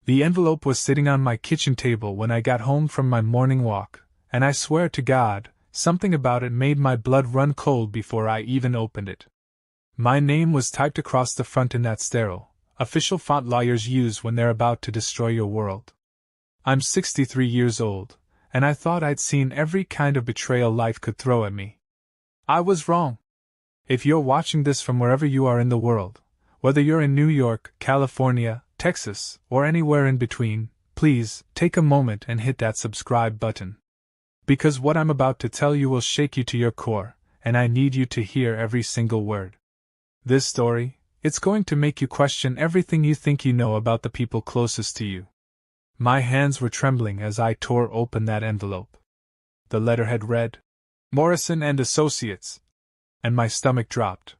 The envelope was sitting on my kitchen table when I got home from my morning walk, and I swear to God, something about it made my blood run cold before I even opened it. My name was typed across the front in that sterile, official font lawyers use when they're about to destroy your world. I'm 63 years old, and I thought I'd seen every kind of betrayal life could throw at me. I was wrong. If you're watching this from wherever you are in the world, whether you're in New York, California, Texas, or anywhere in between, please take a moment and hit that subscribe button. Because what I'm about to tell you will shake you to your core, and I need you to hear every single word. This story, it's going to make you question everything you think you know about the people closest to you. My hands were trembling as I tore open that envelope. The letterhead read, Morrison and Associates, and my stomach dropped.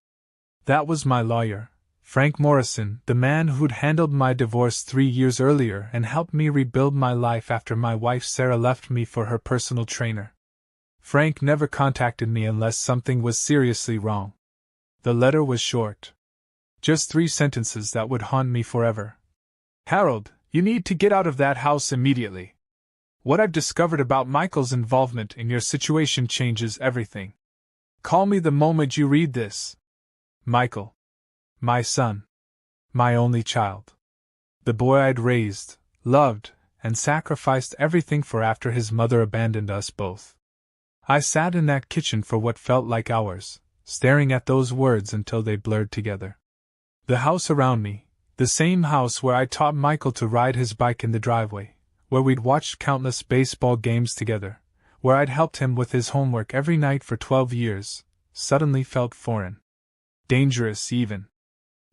That was my lawyer, Frank Morrison, the man who'd handled my divorce 3 years earlier and helped me rebuild my life after my wife Sarah left me for her personal trainer. Frank never contacted me unless something was seriously wrong. The letter was short. Just 3 sentences that would haunt me forever. Harold, you need to get out of that house immediately. What I've discovered about Michael's involvement in your situation changes everything. Call me the moment you read this. Michael. My son. My only child. The boy I'd raised, loved, and sacrificed everything for after his mother abandoned us both. I sat in that kitchen for what felt like hours, staring at those words until they blurred together. The house around me, the same house where I taught Michael to ride his bike in the driveway, where we'd watched countless baseball games together, where I'd helped him with his homework every night for 12 years, suddenly felt foreign. Dangerous even.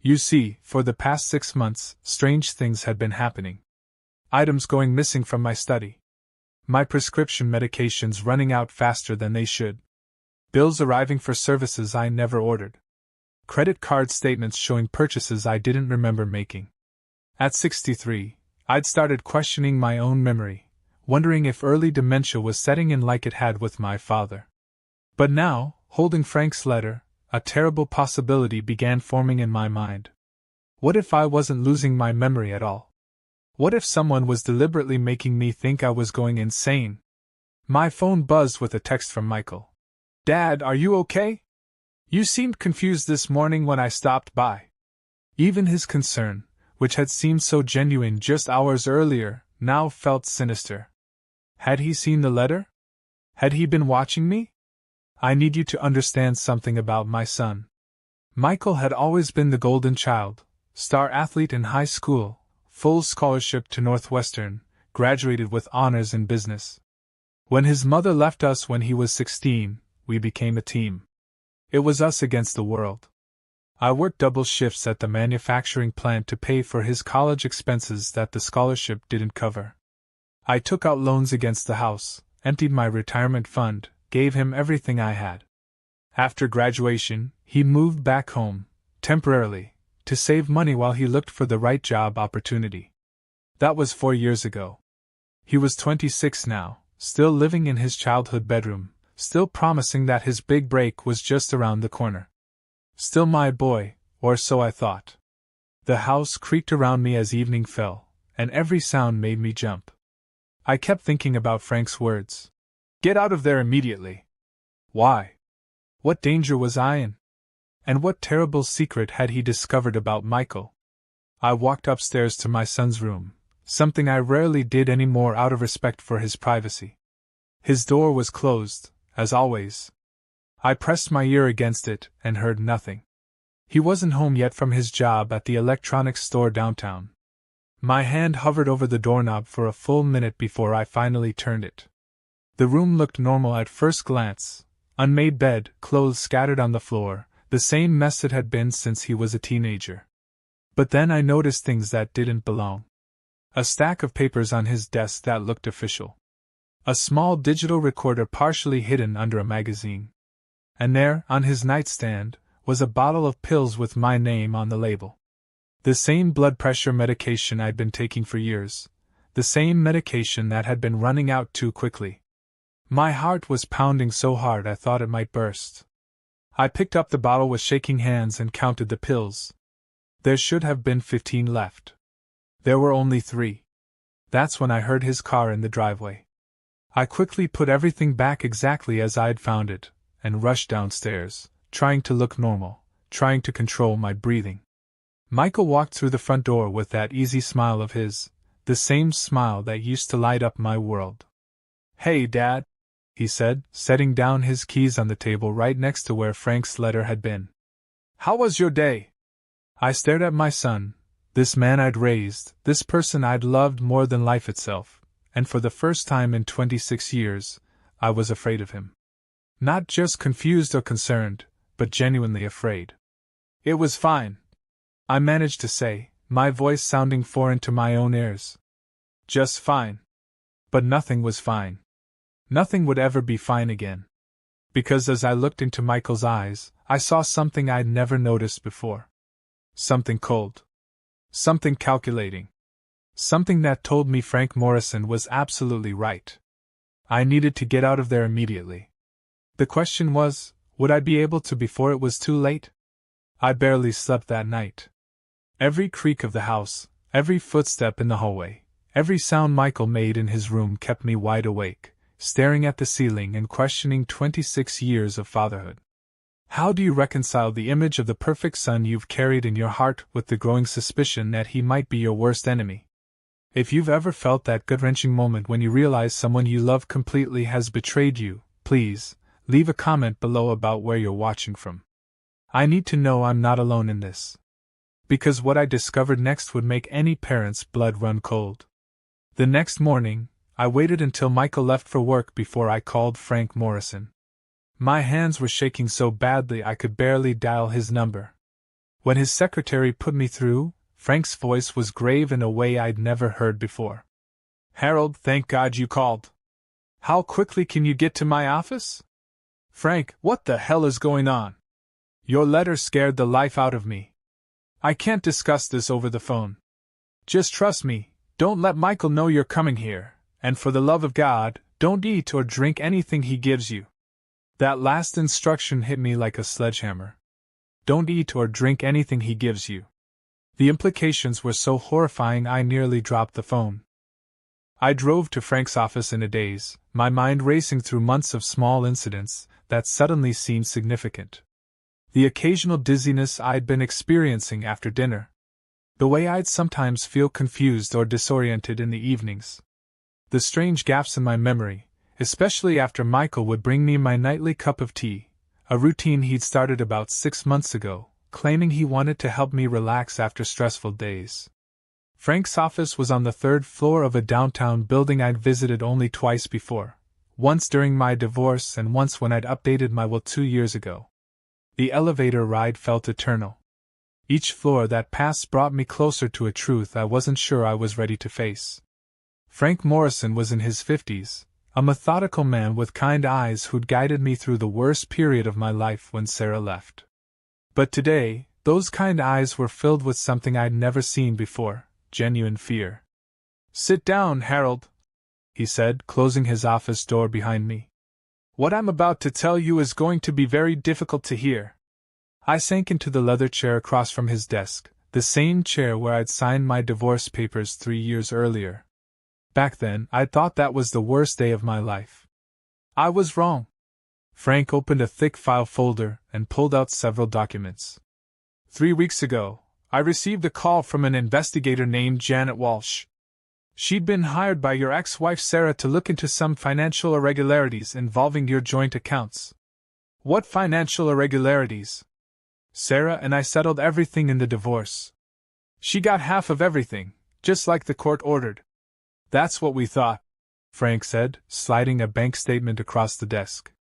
You see, for the past 6 months, strange things had been happening. Items going missing from my study. My prescription medications running out faster than they should. Bills arriving for services I never ordered. Credit card statements showing purchases I didn't remember making. At 63, I'd started questioning my own memory, wondering if early dementia was setting in like it had with my father. But now, holding Frank's letter, a terrible possibility began forming in my mind. What if I wasn't losing my memory at all? What if someone was deliberately making me think I was going insane? My phone buzzed with a text from Michael. Dad, are you okay? You seemed confused this morning when I stopped by. Even his concern, which had seemed so genuine just hours earlier, now felt sinister. Had he seen the letter? Had he been watching me? I need you to understand something about my son. Michael had always been the golden child, star athlete in high school, full scholarship to Northwestern, graduated with honors in business. When his mother left us when he was 16, we became a team. It was us against the world. I worked double shifts at the manufacturing plant to pay for his college expenses that the scholarship didn't cover. I took out loans against the house, emptied my retirement fund, gave him everything I had. After graduation, he moved back home, temporarily, to save money while he looked for the right job opportunity. That was 4 years ago. He was 26 now, still living in his childhood bedroom, still promising that his big break was just around the corner. Still my boy, or so I thought. The house creaked around me as evening fell, and every sound made me jump. I kept thinking about Frank's words. Get out of there immediately. Why? What danger was I in? And what terrible secret had he discovered about Michael? I walked upstairs to my son's room, something I rarely did anymore out of respect for his privacy. His door was closed, as always. I pressed my ear against it and heard nothing. He wasn't home yet from his job at the electronics store downtown. My hand hovered over the doorknob for a full minute before I finally turned it. The room looked normal at first glance. Unmade bed, clothes scattered on the floor, the same mess it had been since he was a teenager. But then I noticed things that didn't belong. A stack of papers on his desk that looked official. A small digital recorder partially hidden under a magazine. And there, on his nightstand, was a bottle of pills with my name on the label. The same blood pressure medication I'd been taking for years. The same medication that had been running out too quickly. My heart was pounding so hard I thought it might burst. I picked up the bottle with shaking hands and counted the pills. There should have been 15 left. There were only 3. That's when I heard his car in the driveway. I quickly put everything back exactly as I'd found it, and rushed downstairs, trying to look normal, trying to control my breathing. Michael walked through the front door with that easy smile of his, the same smile that used to light up my world. "Hey, Dad," he said, setting down his keys on the table right next to where Frank's letter had been. "How was your day?" I stared at my son, this man I'd raised, this person I'd loved more than life itself, and for the first time in 26 years, I was afraid of him. Not just confused or concerned, but genuinely afraid. "It was fine," I managed to say, my voice sounding foreign to my own ears. "Just fine." But nothing was fine. Nothing would ever be fine again. Because as I looked into Michael's eyes, I saw something I'd never noticed before. Something cold. Something calculating. Something that told me Frank Morrison was absolutely right. I needed to get out of there immediately. The question was, would I be able to before it was too late? I barely slept that night. Every creak of the house, every footstep in the hallway, every sound Michael made in his room kept me wide awake, staring at the ceiling and questioning 26 years of fatherhood. How do you reconcile the image of the perfect son you've carried in your heart with the growing suspicion that he might be your worst enemy? If you've ever felt that gut-wrenching moment when you realize someone you love completely has betrayed you, please, leave a comment below about where you're watching from. I need to know I'm not alone in this. Because what I discovered next would make any parent's blood run cold. The next morning, I waited until Michael left for work before I called Frank Morrison. My hands were shaking so badly I could barely dial his number. When his secretary put me through, Frank's voice was grave in a way I'd never heard before. "Harold, thank God you called. How quickly can you get to my office?" "Frank, what the hell is going on? Your letter scared the life out of me. I can't discuss this over the phone. Just trust me, don't let Michael know you're coming here, and for the love of God, don't eat or drink anything he gives you." That last instruction hit me like a sledgehammer. Don't eat or drink anything he gives you. The implications were so horrifying I nearly dropped the phone. I drove to Frank's office in a daze, my mind racing through months of small incidents that suddenly seemed significant. The occasional dizziness I'd been experiencing after dinner. The way I'd sometimes feel confused or disoriented in the evenings. The strange gaps in my memory, especially after Michael would bring me my nightly cup of tea, a routine he'd started about 6 months ago, claiming he wanted to help me relax after stressful days. Frank's office was on the 3rd floor of a downtown building I'd visited only twice before, once during my divorce and once when I'd updated my will 2 years ago. The elevator ride felt eternal. Each floor that passed brought me closer to a truth I wasn't sure I was ready to face. Frank Morrison was in his 50s, a methodical man with kind eyes who'd guided me through the worst period of my life when Sarah left. But today, those kind eyes were filled with something I'd never seen before, genuine fear. "Sit down, Harold," he said, closing his office door behind me. "What I'm about to tell you is going to be very difficult to hear." I sank into the leather chair across from his desk, the same chair where I'd signed my divorce papers 3 years earlier. Back then, I'd thought that was the worst day of my life. I was wrong. Frank opened a thick file folder and pulled out several documents. 3 weeks ago, I received a call from an investigator named Janet Walsh. She'd been hired by your ex-wife Sarah to look into some financial irregularities involving your joint accounts. "What financial irregularities?" "Sarah and I settled everything in the divorce. She got half of everything, just like the court ordered." "That's what we thought," Frank said, sliding a bank statement across the desk.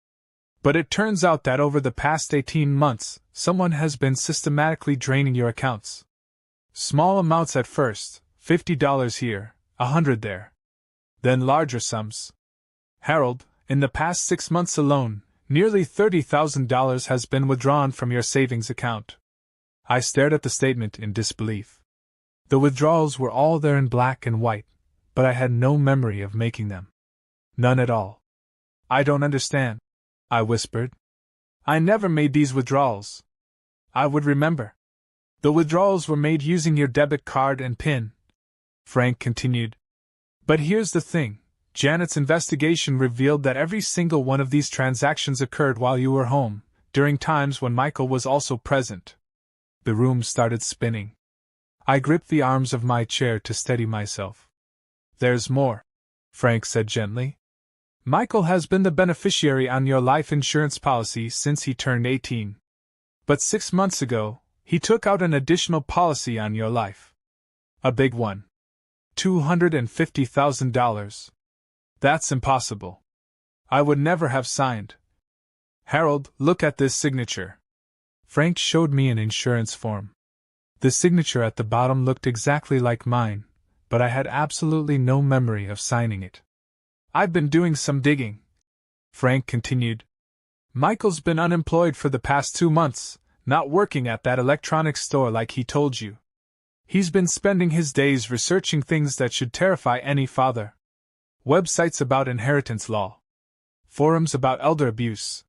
"But it turns out that over the past 18 months, someone has been systematically draining your accounts. Small amounts at first, $50 here, $100 there. Then larger sums. Harold, in the past 6 months alone, nearly $30,000 has been withdrawn from your savings account." I stared at the statement in disbelief. The withdrawals were all there in black and white, but I had no memory of making them. None at all. "I don't understand," I whispered. "I never made these withdrawals." I would remember. "The withdrawals were made using your debit card and PIN." Frank continued. But here's the thing. Janet's investigation revealed that every single one of these transactions occurred while you were home, during times when Michael was also present. The room started spinning. I gripped the arms of my chair to steady myself. There's more, Frank said gently. Michael has been the beneficiary on your life insurance policy since he turned 18. But 6 months ago, he took out an additional policy on your life. A big one. $250,000. That's impossible. I would never have signed. Harold, look at this signature. Frank showed me an insurance form. The signature at the bottom looked exactly like mine, but I had absolutely no memory of signing it. I've been doing some digging, Frank continued. Michael's been unemployed for the past 2 months, not working at that electronics store like he told you. He's been spending his days researching things that should terrify any father. Websites about inheritance law. Forums about elder abuse.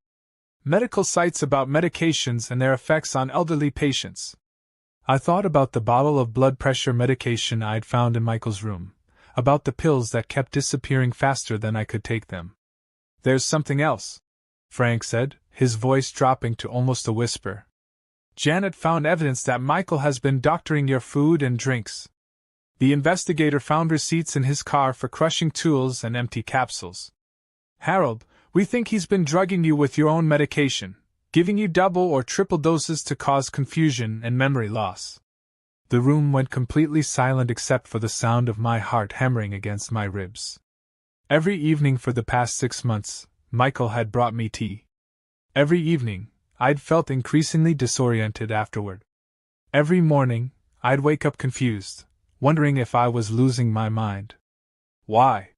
Medical sites about medications and their effects on elderly patients. I thought about the bottle of blood pressure medication I'd found in Michael's room, about the pills that kept disappearing faster than I could take them. There's something else, Frank said, his voice dropping to almost a whisper. Janet found evidence that Michael has been doctoring your food and drinks. The investigator found receipts in his car for crushing tools and empty capsules. Harold, we think he's been drugging you with your own medication, giving you double or triple doses to cause confusion and memory loss. The room went completely silent except for the sound of my heart hammering against my ribs. Every evening for the past 6 months, Michael had brought me tea. Every evening, I'd felt increasingly disoriented afterward. Every morning, I'd wake up confused, wondering if I was losing my mind. Why?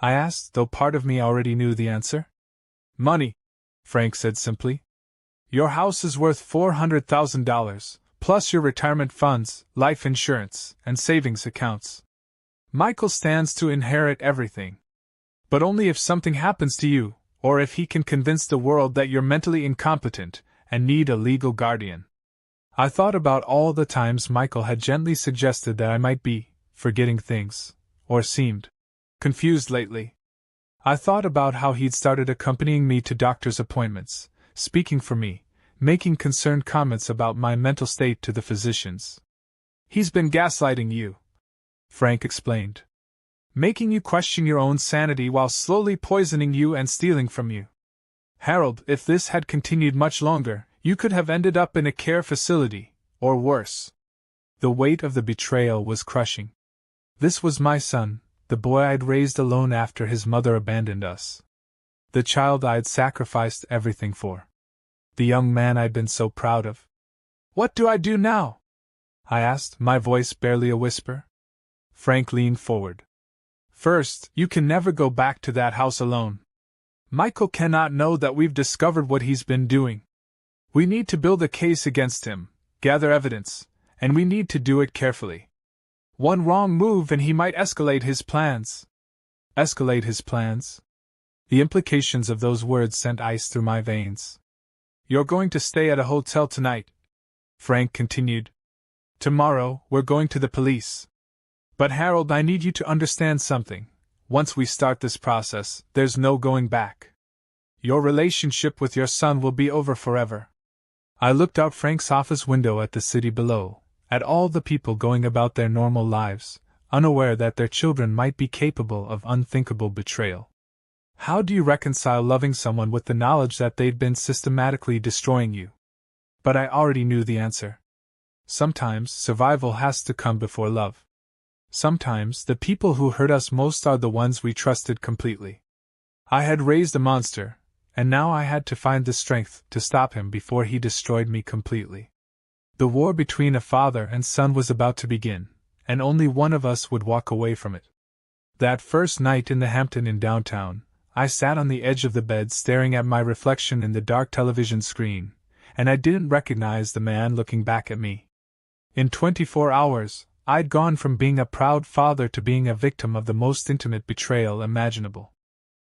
I asked, though part of me already knew the answer. Money, Frank said simply. Your house is worth $400,000, plus your retirement funds, life insurance, and savings accounts. Michael stands to inherit everything. But only if something happens to you, or if he can convince the world that you're mentally incompetent and need a legal guardian. I thought about all the times Michael had gently suggested that I might be forgetting things, or seemed confused lately. I thought about how he'd started accompanying me to doctor's appointments, speaking for me, making concerned comments about my mental state to the physicians. He's been gaslighting you, Frank explained. Making you question your own sanity while slowly poisoning you and stealing from you. Harold, if this had continued much longer, you could have ended up in a care facility, or worse. The weight of the betrayal was crushing. This was my son, the boy I'd raised alone after his mother abandoned us. The child I'd sacrificed everything for. The young man I'd been so proud of. What do I do now? I asked, my voice barely a whisper. Frank leaned forward. First, you can never go back to that house alone. Michael cannot know that we've discovered what he's been doing. We need to build a case against him, gather evidence, and we need to do it carefully. One wrong move and he might escalate his plans. Escalate his plans? The implications of those words sent ice through my veins. You're going to stay at a hotel tonight, Frank continued. Tomorrow, we're going to the police. But Harold, I need you to understand something. Once we start this process, there's no going back. Your relationship with your son will be over forever. I looked out Frank's office window at the city below, at all the people going about their normal lives, unaware that their children might be capable of unthinkable betrayal. How do you reconcile loving someone with the knowledge that they'd been systematically destroying you? But I already knew the answer. Sometimes survival has to come before love. Sometimes the people who hurt us most are the ones we trusted completely. I had raised a monster, and now I had to find the strength to stop him before he destroyed me completely. The war between a father and son was about to begin, and only one of us would walk away from it. That first night in the Hampton Inn downtown, I sat on the edge of the bed staring at my reflection in the dark television screen, and I didn't recognize the man looking back at me. In 24 hours, I'd gone from being a proud father to being a victim of the most intimate betrayal imaginable.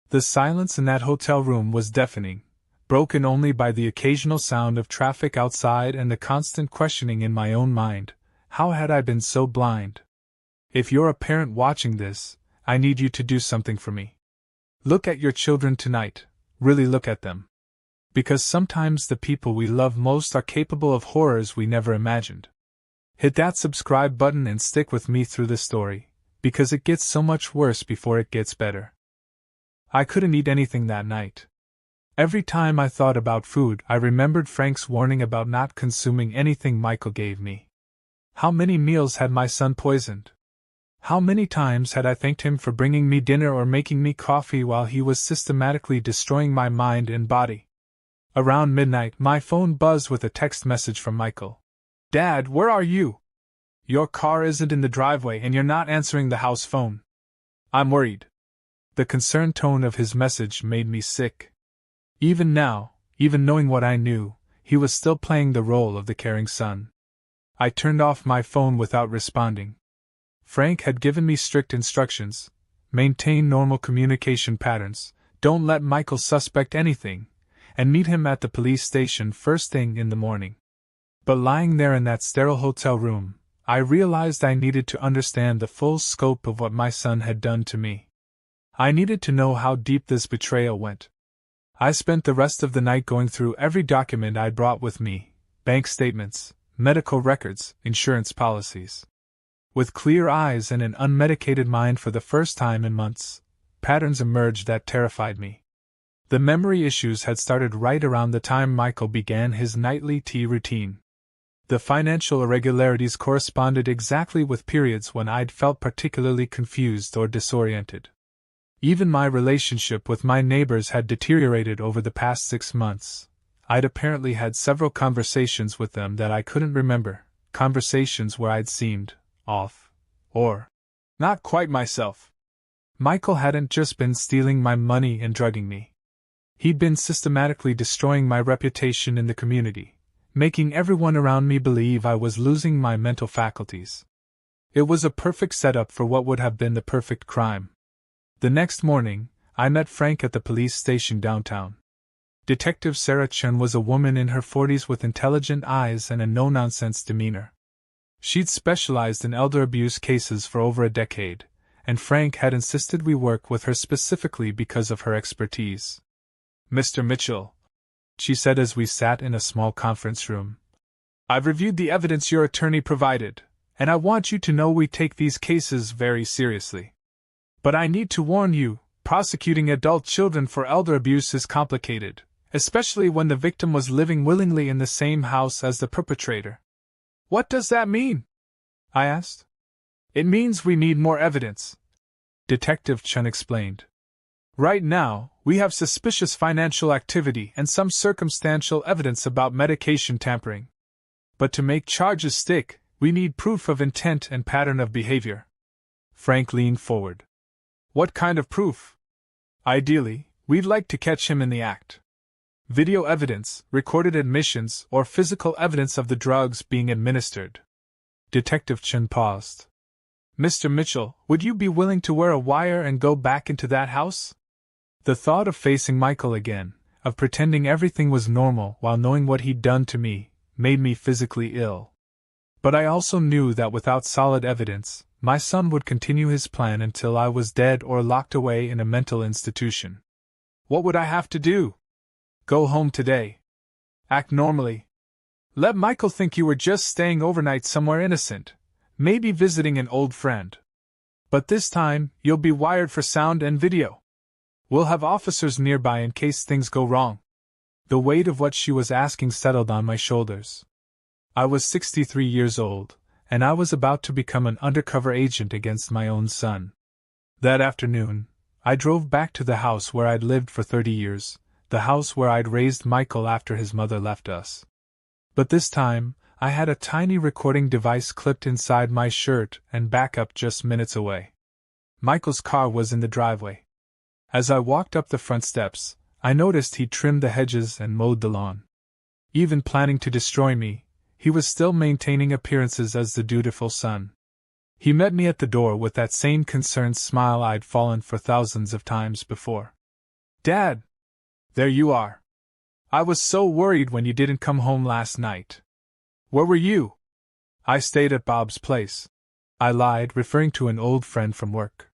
The silence in that hotel room was deafening, broken only by the occasional sound of traffic outside and the constant questioning in my own mind. How had I been so blind? If you're a parent watching this, I need you to do something for me. Look at your children tonight, really look at them. Because sometimes the people we love most are capable of horrors we never imagined. Hit that subscribe button and stick with me through this story, because it gets so much worse before it gets better. I couldn't eat anything that night. Every time I thought about food, I remembered Frank's warning about not consuming anything Michael gave me. How many meals had my son poisoned? How many times had I thanked him for bringing me dinner or making me coffee while he was systematically destroying my mind and body? Around midnight, my phone buzzed with a text message from Michael. "Dad, where are you? Your car isn't in the driveway and you're not answering the house phone. I'm worried." The concerned tone of his message made me sick. Even now, even knowing what I knew, he was still playing the role of the caring son. I turned off my phone without responding. Frank had given me strict instructions: maintain normal communication patterns, don't let Michael suspect anything, and meet him at the police station first thing in the morning. But lying there in that sterile hotel room, I realized I needed to understand the full scope of what my son had done to me. I needed to know how deep this betrayal went. I spent the rest of the night going through every document I'd brought with me: bank statements, medical records, insurance policies. With clear eyes and an unmedicated mind for the first time in months, patterns emerged that terrified me. The memory issues had started right around the time Michael began his nightly tea routine. The financial irregularities corresponded exactly with periods when I'd felt particularly confused or disoriented. Even my relationship with my neighbors had deteriorated over the past 6 months. I'd apparently had several conversations with them that I couldn't remember, conversations where I'd seemed off, or not quite myself. Michael hadn't just been stealing my money and drugging me. He'd been systematically destroying my reputation in the community, making everyone around me believe I was losing my mental faculties. It was a perfect setup for what would have been the perfect crime. The next morning, I met Frank at the police station downtown. Detective Sarah Chen was a woman in her 40s with intelligent eyes and a no-nonsense demeanor. She'd specialized in elder abuse cases for over a decade, and Frank had insisted we work with her specifically because of her expertise. "Mr. Mitchell," she said as we sat in a small conference room, "I've reviewed the evidence your attorney provided, and I want you to know we take these cases very seriously. But I need to warn you, prosecuting adult children for elder abuse is complicated, especially when the victim was living willingly in the same house as the perpetrator." "What does that mean?" I asked. "It means we need more evidence," Detective Chen explained. "Right now, we have suspicious financial activity and some circumstantial evidence about medication tampering. But to make charges stick, we need proof of intent and pattern of behavior." Frank leaned forward. "What kind of proof?" "Ideally, we'd like to catch him in the act. Video evidence, recorded admissions, or physical evidence of the drugs being administered." Detective Chen paused. "Mr. Mitchell, would you be willing to wear a wire and go back into that house?" The thought of facing Michael again, of pretending everything was normal while knowing what he'd done to me, made me physically ill. But I also knew that without solid evidence, my son would continue his plan until I was dead or locked away in a mental institution. What would I have to do? Go home today. Act normally. Let Michael think you were just staying overnight somewhere innocent, maybe visiting an old friend. But this time, you'll be wired for sound and video. We'll have officers nearby in case things go wrong. The weight of what she was asking settled on my shoulders. I was 63 years old, and I was about to become an undercover agent against my own son. That afternoon, I drove back to the house where I'd lived for 30 years, the house where I'd raised Michael after his mother left us. But this time, I had a tiny recording device clipped inside my shirt and backup just minutes away. Michael's car was in the driveway. As I walked up the front steps, I noticed he'd trimmed the hedges and mowed the lawn. Even planning to destroy me, he was still maintaining appearances as the dutiful son. He met me at the door with that same concerned smile I'd fallen for thousands of times before. "Dad! There you are. I was so worried when you didn't come home last night. Where were you?" "I stayed at Bob's place. I lied, referring to an old friend from work.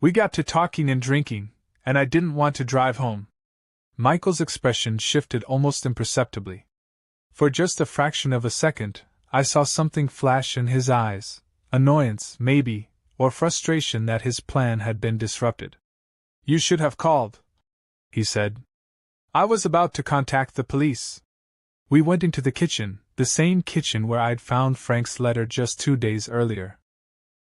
We got to talking and drinking, and I didn't want to drive home. Michael's expression shifted almost imperceptibly. For just a fraction of a second, I saw something flash in his eyes, annoyance, maybe, or frustration that his plan had been disrupted. You should have called, he said. I was about to contact the police. We went into the kitchen, the same kitchen where I'd found Frank's letter just 2 days earlier.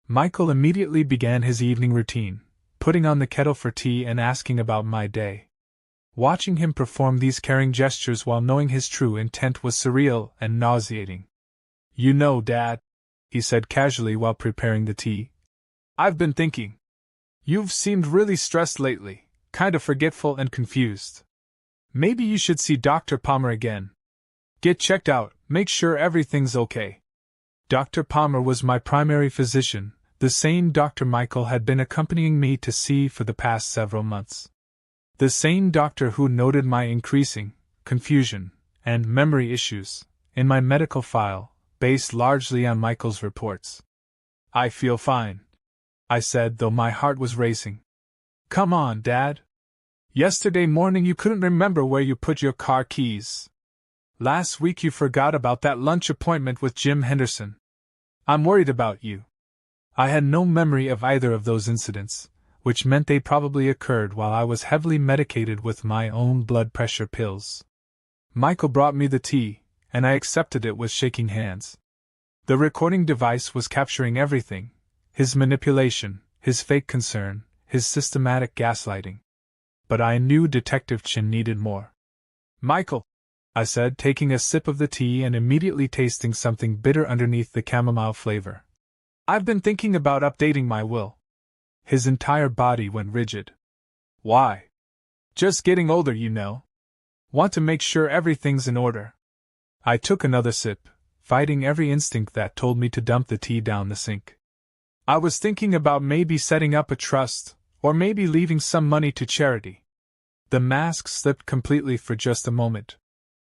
Michael immediately began his evening routine, putting on the kettle for tea and asking about my day. Watching him perform these caring gestures while knowing his true intent was surreal and nauseating. You know, Dad, he said casually while preparing the tea. I've been thinking. You've seemed really stressed lately, kind of forgetful and confused. Maybe you should see Dr. Palmer again. Get checked out, make sure everything's okay. Dr. Palmer was my primary physician, the same Dr. Michael had been accompanying me to see for the past several months. The same doctor who noted my increasing confusion and memory issues in my medical file, based largely on Michael's reports. I feel fine, I said, though my heart was racing. Come on, Dad. Yesterday morning you couldn't remember where you put your car keys. Last week you forgot about that lunch appointment with Jim Henderson. I'm worried about you. I had no memory of either of those incidents, which meant they probably occurred while I was heavily medicated with my own blood pressure pills. Michael brought me the tea, and I accepted it with shaking hands. The recording device was capturing everything: his manipulation, his fake concern, his systematic gaslighting. But I knew Detective Chin needed more. Michael, I said, taking a sip of the tea and immediately tasting something bitter underneath the chamomile flavor. I've been thinking about updating my will. His entire body went rigid. Why? Just getting older, you know. Want to make sure everything's in order. I took another sip, fighting every instinct that told me to dump the tea down the sink. I was thinking about maybe setting up a trust, or maybe leaving some money to charity. The mask slipped completely for just a moment.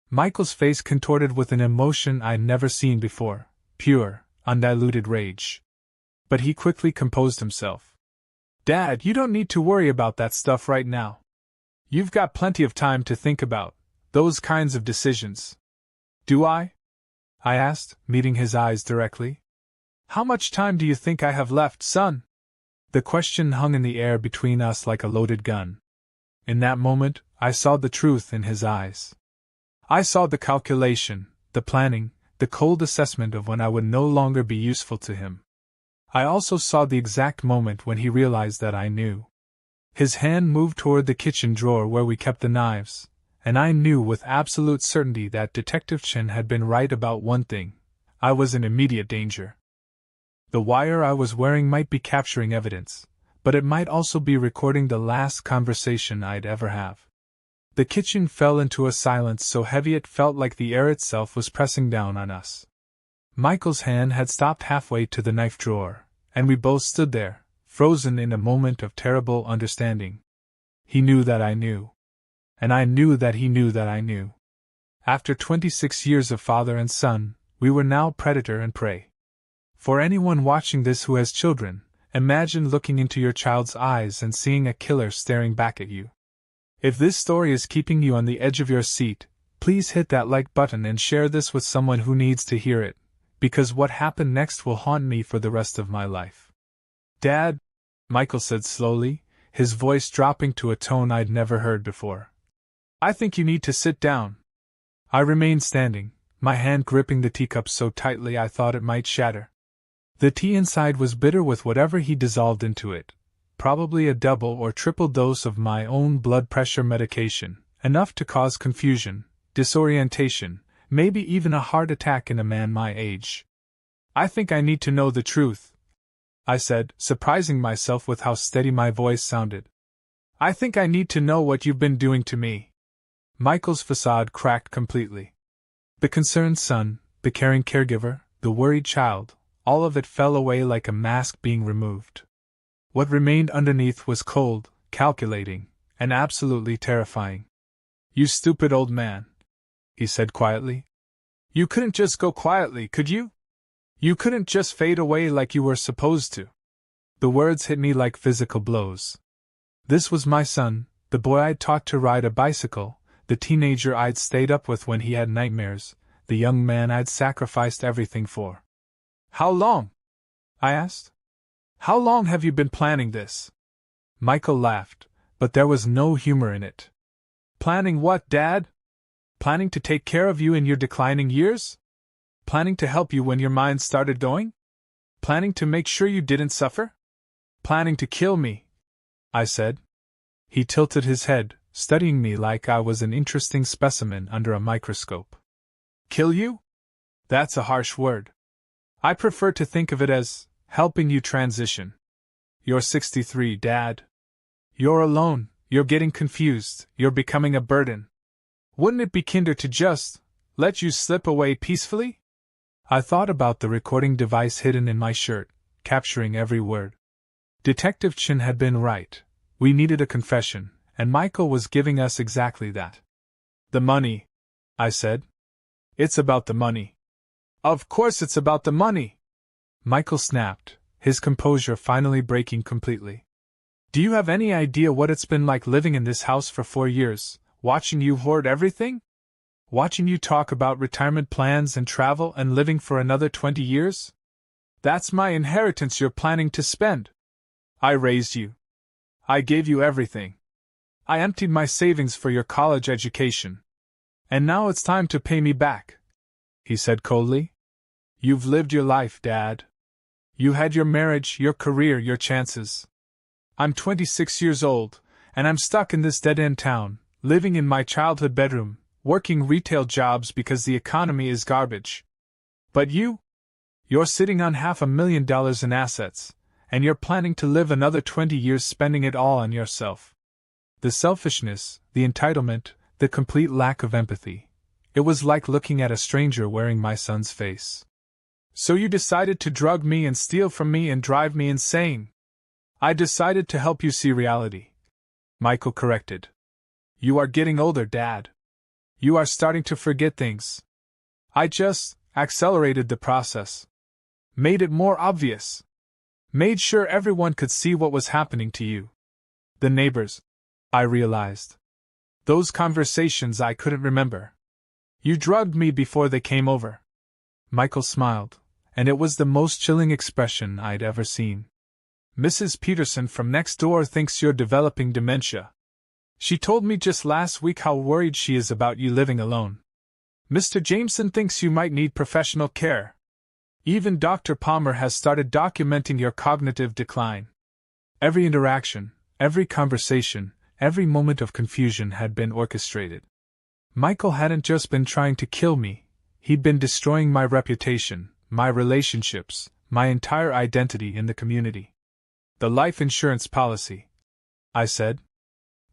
Michael's face contorted with an emotion I'd never seen before, pure, undiluted rage. But he quickly composed himself. Dad, you don't need to worry about that stuff right now. You've got plenty of time to think about those kinds of decisions. Do I? I asked, meeting his eyes directly. How much time do you think I have left, son? The question hung in the air between us like a loaded gun. In that moment, I saw the truth in his eyes. I saw the calculation, the planning, the cold assessment of when I would no longer be useful to him. I also saw the exact moment when he realized that I knew. His hand moved toward the kitchen drawer where we kept the knives, and I knew with absolute certainty that Detective Chin had been right about one thing: I was in immediate danger. The wire I was wearing might be capturing evidence, but it might also be recording the last conversation I'd ever have. The kitchen fell into a silence so heavy it felt like the air itself was pressing down on us. Michael's hand had stopped halfway to the knife drawer, and we both stood there, frozen in a moment of terrible understanding. He knew that I knew. And I knew that he knew that I knew. After 26 years of father and son, we were now predator and prey. For anyone watching this who has children, imagine looking into your child's eyes and seeing a killer staring back at you. If this story is keeping you on the edge of your seat, please hit that like button and share this with someone who needs to hear it, because what happened next will haunt me for the rest of my life. Dad, Michael said slowly, his voice dropping to a tone I'd never heard before. I think you need to sit down. I remained standing, my hand gripping the teacup so tightly I thought it might shatter. The tea inside was bitter with whatever he dissolved into it, probably a double or triple dose of my own blood pressure medication, enough to cause confusion, disorientation, maybe even a heart attack in a man my age. I think I need to know the truth, I said, surprising myself with how steady my voice sounded. I think I need to know what you've been doing to me. Michael's facade cracked completely. The concerned son, the caring caregiver, the worried child, all of it fell away like a mask being removed. What remained underneath was cold, calculating, and absolutely terrifying. You stupid old man, he said quietly. You couldn't just go quietly, could you? You couldn't just fade away like you were supposed to. The words hit me like physical blows. This was my son, the boy I'd taught to ride a bicycle, the teenager I'd stayed up with when he had nightmares, the young man I'd sacrificed everything for. How long? I asked. How long have you been planning this? Michael laughed, but there was no humor in it. Planning what, Dad? Planning to take care of you in your declining years? Planning to help you when your mind started going? Planning to make sure you didn't suffer? Planning to kill me, I said. He tilted his head, studying me like I was an interesting specimen under a microscope. Kill you? That's a harsh word. I prefer to think of it as helping you transition. You're 63, Dad. You're alone, you're getting confused, you're becoming a burden. Wouldn't it be kinder to just let you slip away peacefully? I thought about the recording device hidden in my shirt, capturing every word. Detective Chin had been right. We needed a confession, and Michael was giving us exactly that. The money, I said. It's about the money. Of course it's about the money! Michael snapped, his composure finally breaking completely. Do you have any idea what it's been like living in this house for 4 years, watching you hoard everything? Watching you talk about retirement plans and travel and living for another 20 years? That's my inheritance you're planning to spend. I raised you. I gave you everything. I emptied my savings for your college education. And now it's time to pay me back, he said coldly. You've lived your life, Dad. You had your marriage, your career, your chances. I'm 26 years old, and I'm stuck in this dead-end town, living in my childhood bedroom, working retail jobs because the economy is garbage. But you're sitting on $500,000 in assets, and you're planning to live another 20 years spending it all on yourself. The selfishness, the entitlement, the complete lack of empathy. It was like looking at a stranger wearing my son's face. So you decided to drug me and steal from me and drive me insane. I decided to help you see reality. Michael corrected. You are getting older, Dad. You are starting to forget things. I just accelerated the process. Made it more obvious. Made sure everyone could see what was happening to you. The neighbors, I realized. Those conversations I couldn't remember. You drugged me before they came over. Michael smiled, and it was the most chilling expression I'd ever seen. Mrs. Peterson from next door thinks you're developing dementia. She told me just last week how worried she is about you living alone. Mr. Jameson thinks you might need professional care. Even Dr. Palmer has started documenting your cognitive decline. Every interaction, every conversation, every moment of confusion had been orchestrated. Michael hadn't just been trying to kill me, he'd been destroying my reputation, my relationships, my entire identity in the community. The life insurance policy, I said.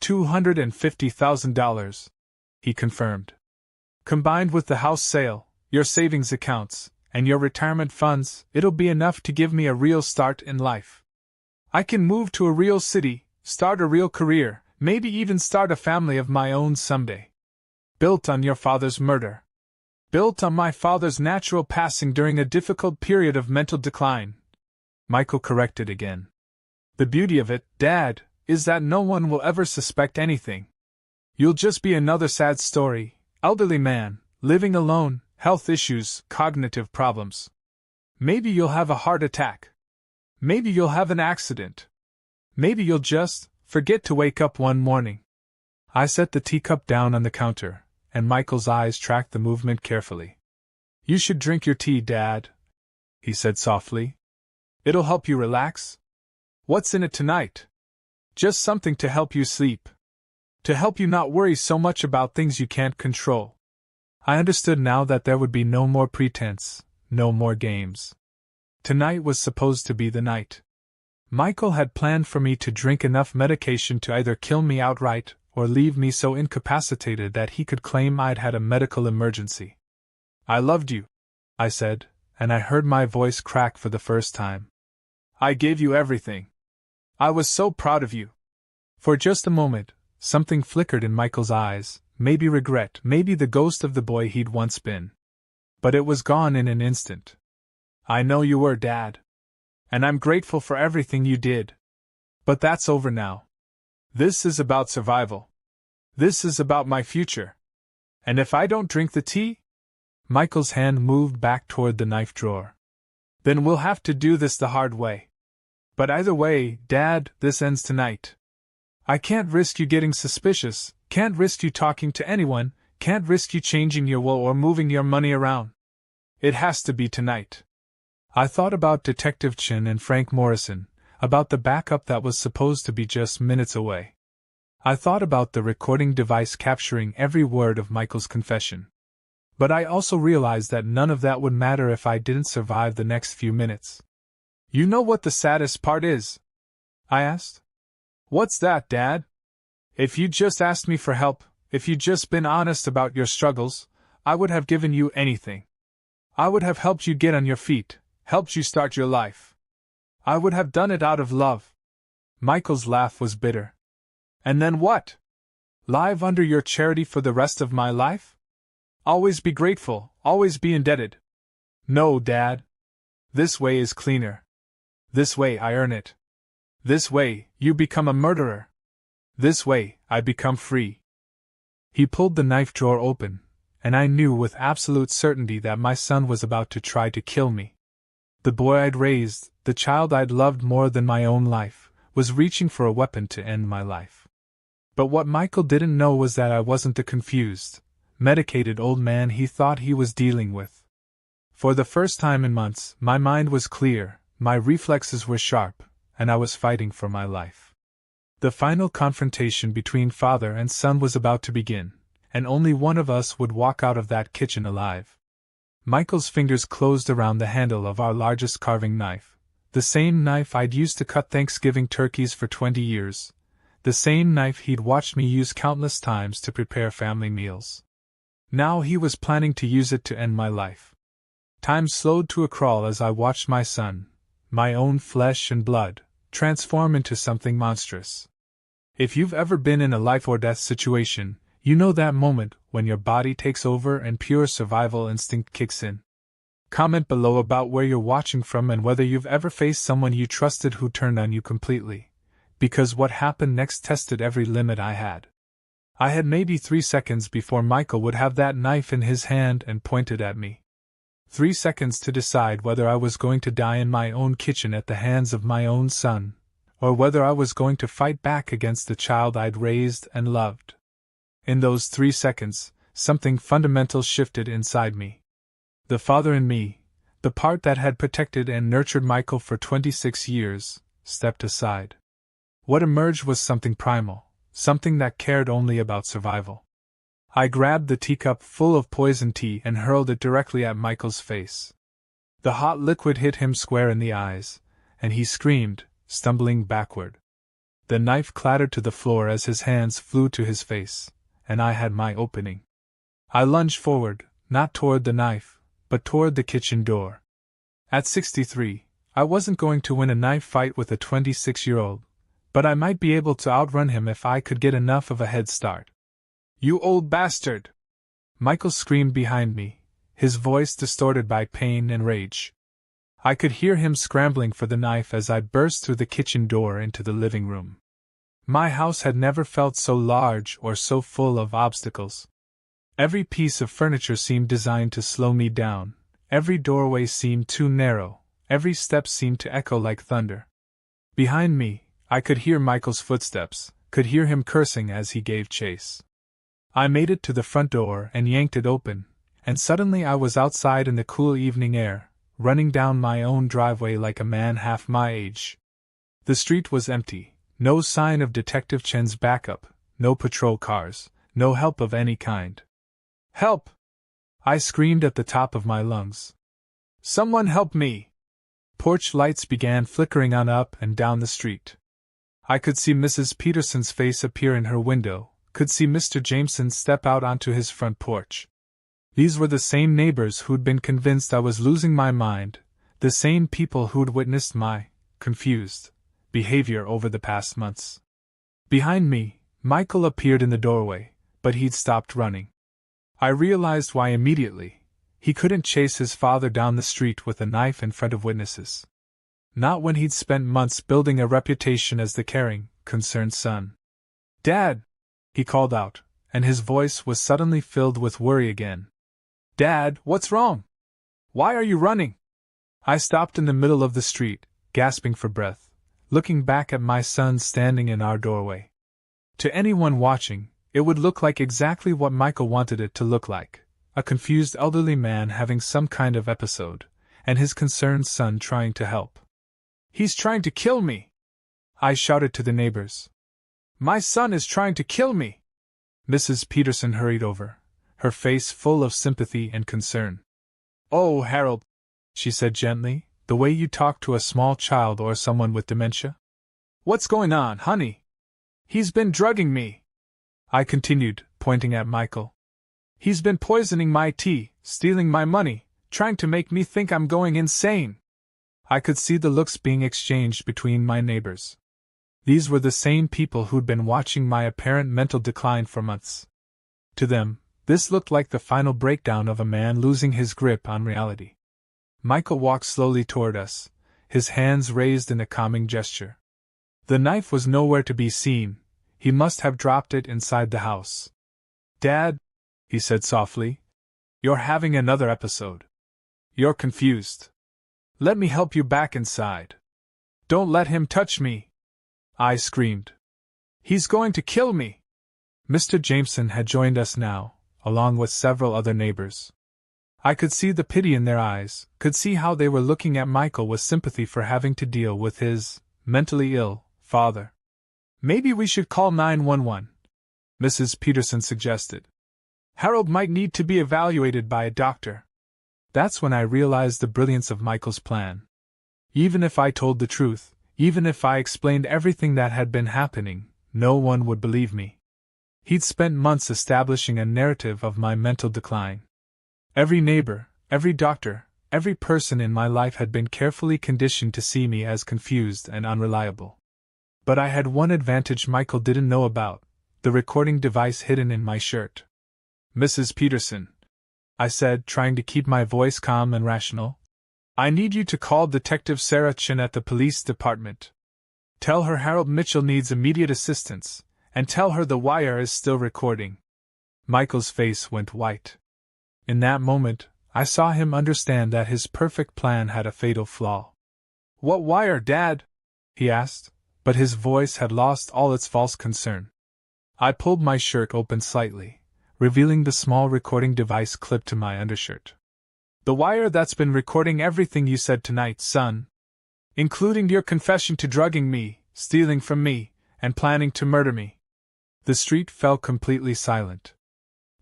$250,000, he confirmed. Combined with the house sale, your savings accounts, and your retirement funds, it'll be enough to give me a real start in life. I can move to a real city, start a real career, maybe even start a family of my own someday. Built on your father's murder. Built on my father's natural passing during a difficult period of mental decline. Michael corrected again. The beauty of it, Dad, is that no one will ever suspect anything. You'll just be another sad story, elderly man, living alone, health issues, cognitive problems. Maybe you'll have a heart attack. Maybe you'll have an accident. Maybe you'll just forget to wake up one morning. I set the teacup down on the counter, and Michael's eyes tracked the movement carefully. You should drink your tea, Dad, he said softly. It'll help you relax. What's in it tonight? Just something to help you sleep. To help you not worry so much about things you can't control. I understood now that there would be no more pretense, no more games. Tonight was supposed to be the night. Michael had planned for me to drink enough medication to either kill me outright or leave me so incapacitated that he could claim I'd had a medical emergency. I loved you, I said, and I heard my voice crack for the first time. I gave you everything. I was so proud of you. For just a moment, something flickered in Michael's eyes, maybe regret, maybe the ghost of the boy he'd once been. But it was gone in an instant. I know you were, Dad. And I'm grateful for everything you did. But that's over now. This is about survival. This is about my future. And if I don't drink the tea? Michael's hand moved back toward the knife drawer. Then we'll have to do this the hard way. But either way, Dad, this ends tonight. I can't risk you getting suspicious, can't risk you talking to anyone, can't risk you changing your will or moving your money around. It has to be tonight. I thought about Detective Chin and Frank Morrison, about the backup that was supposed to be just minutes away. I thought about the recording device capturing every word of Michael's confession. But I also realized that none of that would matter if I didn't survive the next few minutes. You know what the saddest part is? I asked. What's that, Dad? If you'd just asked me for help, if you'd just been honest about your struggles, I would have given you anything. I would have helped you get on your feet, helped you start your life. I would have done it out of love. Michael's laugh was bitter. And then what? Live under your charity for the rest of my life? Always be grateful, always be indebted. No, Dad. This way is cleaner. This way I earn it. This way, you become a murderer. This way, I become free. He pulled the knife drawer open, and I knew with absolute certainty that my son was about to try to kill me. The boy I'd raised, the child I'd loved more than my own life, was reaching for a weapon to end my life. But what Michael didn't know was that I wasn't the confused, medicated old man he thought he was dealing with. For the first time in months, my mind was clear, my reflexes were sharp, and I was fighting for my life. The final confrontation between father and son was about to begin, and only one of us would walk out of that kitchen alive. Michael's fingers closed around the handle of our largest carving knife, the same knife I'd used to cut Thanksgiving turkeys for 20 years, the same knife he'd watched me use countless times to prepare family meals. Now he was planning to use it to end my life. Time slowed to a crawl as I watched my son, my own flesh and blood, transform into something monstrous. If you've ever been in a life-or-death situation, you know that moment when your body takes over and pure survival instinct kicks in. Comment below about where you're watching from and whether you've ever faced someone you trusted who turned on you completely, because what happened next tested every limit I had. I had maybe 3 seconds before Michael would have that knife in his hand and pointed at me. 3 seconds to decide whether I was going to die in my own kitchen at the hands of my own son, or whether I was going to fight back against the child I'd raised and loved. In those 3 seconds, something fundamental shifted inside me. The father in me, the part that had protected and nurtured Michael for 26 years, stepped aside. What emerged was something primal, something that cared only about survival. I grabbed the teacup full of poison tea and hurled it directly at Michael's face. The hot liquid hit him square in the eyes, and he screamed, stumbling backward. The knife clattered to the floor as his hands flew to his face, and I had my opening. I lunged forward, not toward the knife, but toward the kitchen door. At 63, I wasn't going to win a knife fight with a 26-year-old, but I might be able to outrun him if I could get enough of a head start. You old bastard! Michael screamed behind me, his voice distorted by pain and rage. I could hear him scrambling for the knife as I burst through the kitchen door into the living room. My house had never felt so large or so full of obstacles. Every piece of furniture seemed designed to slow me down, every doorway seemed too narrow, every step seemed to echo like thunder. Behind me, I could hear Michael's footsteps, could hear him cursing as he gave chase. I made it to the front door and yanked it open, and suddenly I was outside in the cool evening air, running down my own driveway like a man half my age. The street was empty, no sign of Detective Chen's backup, no patrol cars, no help of any kind. Help! I screamed at the top of my lungs. Someone help me! Porch lights began flickering on up and down the street. I could see Mrs. Peterson's face appear in her window, could see Mr. Jameson step out onto his front porch. These were the same neighbors who'd been convinced I was losing my mind, the same people who'd witnessed my confused behavior over the past months. Behind me, Michael appeared in the doorway, but he'd stopped running. I realized why immediately. He couldn't chase his father down the street with a knife in front of witnesses. Not when he'd spent months building a reputation as the caring, concerned son. "Dad!" he called out, and his voice was suddenly filled with worry again. "Dad, what's wrong? Why are you running?" I stopped in the middle of the street, gasping for breath, looking back at my son standing in our doorway. To anyone watching, it would look like exactly what Michael wanted it to look like. A confused elderly man having some kind of episode, and his concerned son trying to help. "He's trying to kill me!" I shouted to the neighbors. "My son is trying to kill me!" Mrs. Peterson hurried over, her face full of sympathy and concern. "Oh, Harold," she said gently, "the way you talk to a small child or someone with dementia. What's going on, honey?" "He's been drugging me," I continued, pointing at Michael. "He's been poisoning my tea, stealing my money, trying to make me think I'm going insane." I could see the looks being exchanged between my neighbors. These were the same people who'd been watching my apparent mental decline for months. To them, this looked like the final breakdown of a man losing his grip on reality. Michael walked slowly toward us, his hands raised in a calming gesture. The knife was nowhere to be seen. He must have dropped it inside the house. "Dad," he said softly, "you're having another episode. You're confused. Let me help you back inside." "Don't let him touch me!" I screamed. "He's going to kill me!" Mr. Jameson had joined us now, along with several other neighbors. I could see the pity in their eyes, could see how they were looking at Michael with sympathy for having to deal with his mentally ill father. "Maybe we should call 911, Mrs. Peterson suggested. "Harold might need to be evaluated by a doctor." That's when I realized the brilliance of Michael's plan. Even if I told the truth, even if I explained everything that had been happening, no one would believe me. He'd spent months establishing a narrative of my mental decline. Every neighbor, every doctor, every person in my life had been carefully conditioned to see me as confused and unreliable. But I had one advantage Michael didn't know about: the recording device hidden in my shirt. "Mrs. Peterson," I said, trying to keep my voice calm and rational, "I need you to call Detective Sarah Chin at the police department. Tell her Harold Mitchell needs immediate assistance, and tell her the wire is still recording." Michael's face went white. In that moment, I saw him understand that his perfect plan had a fatal flaw. "What wire, Dad?" he asked, but his voice had lost all its false concern. I pulled my shirt open slightly, revealing the small recording device clipped to my undershirt. "The wire that's been recording everything you said tonight, son. Including your confession to drugging me, stealing from me, and planning to murder me." The street fell completely silent.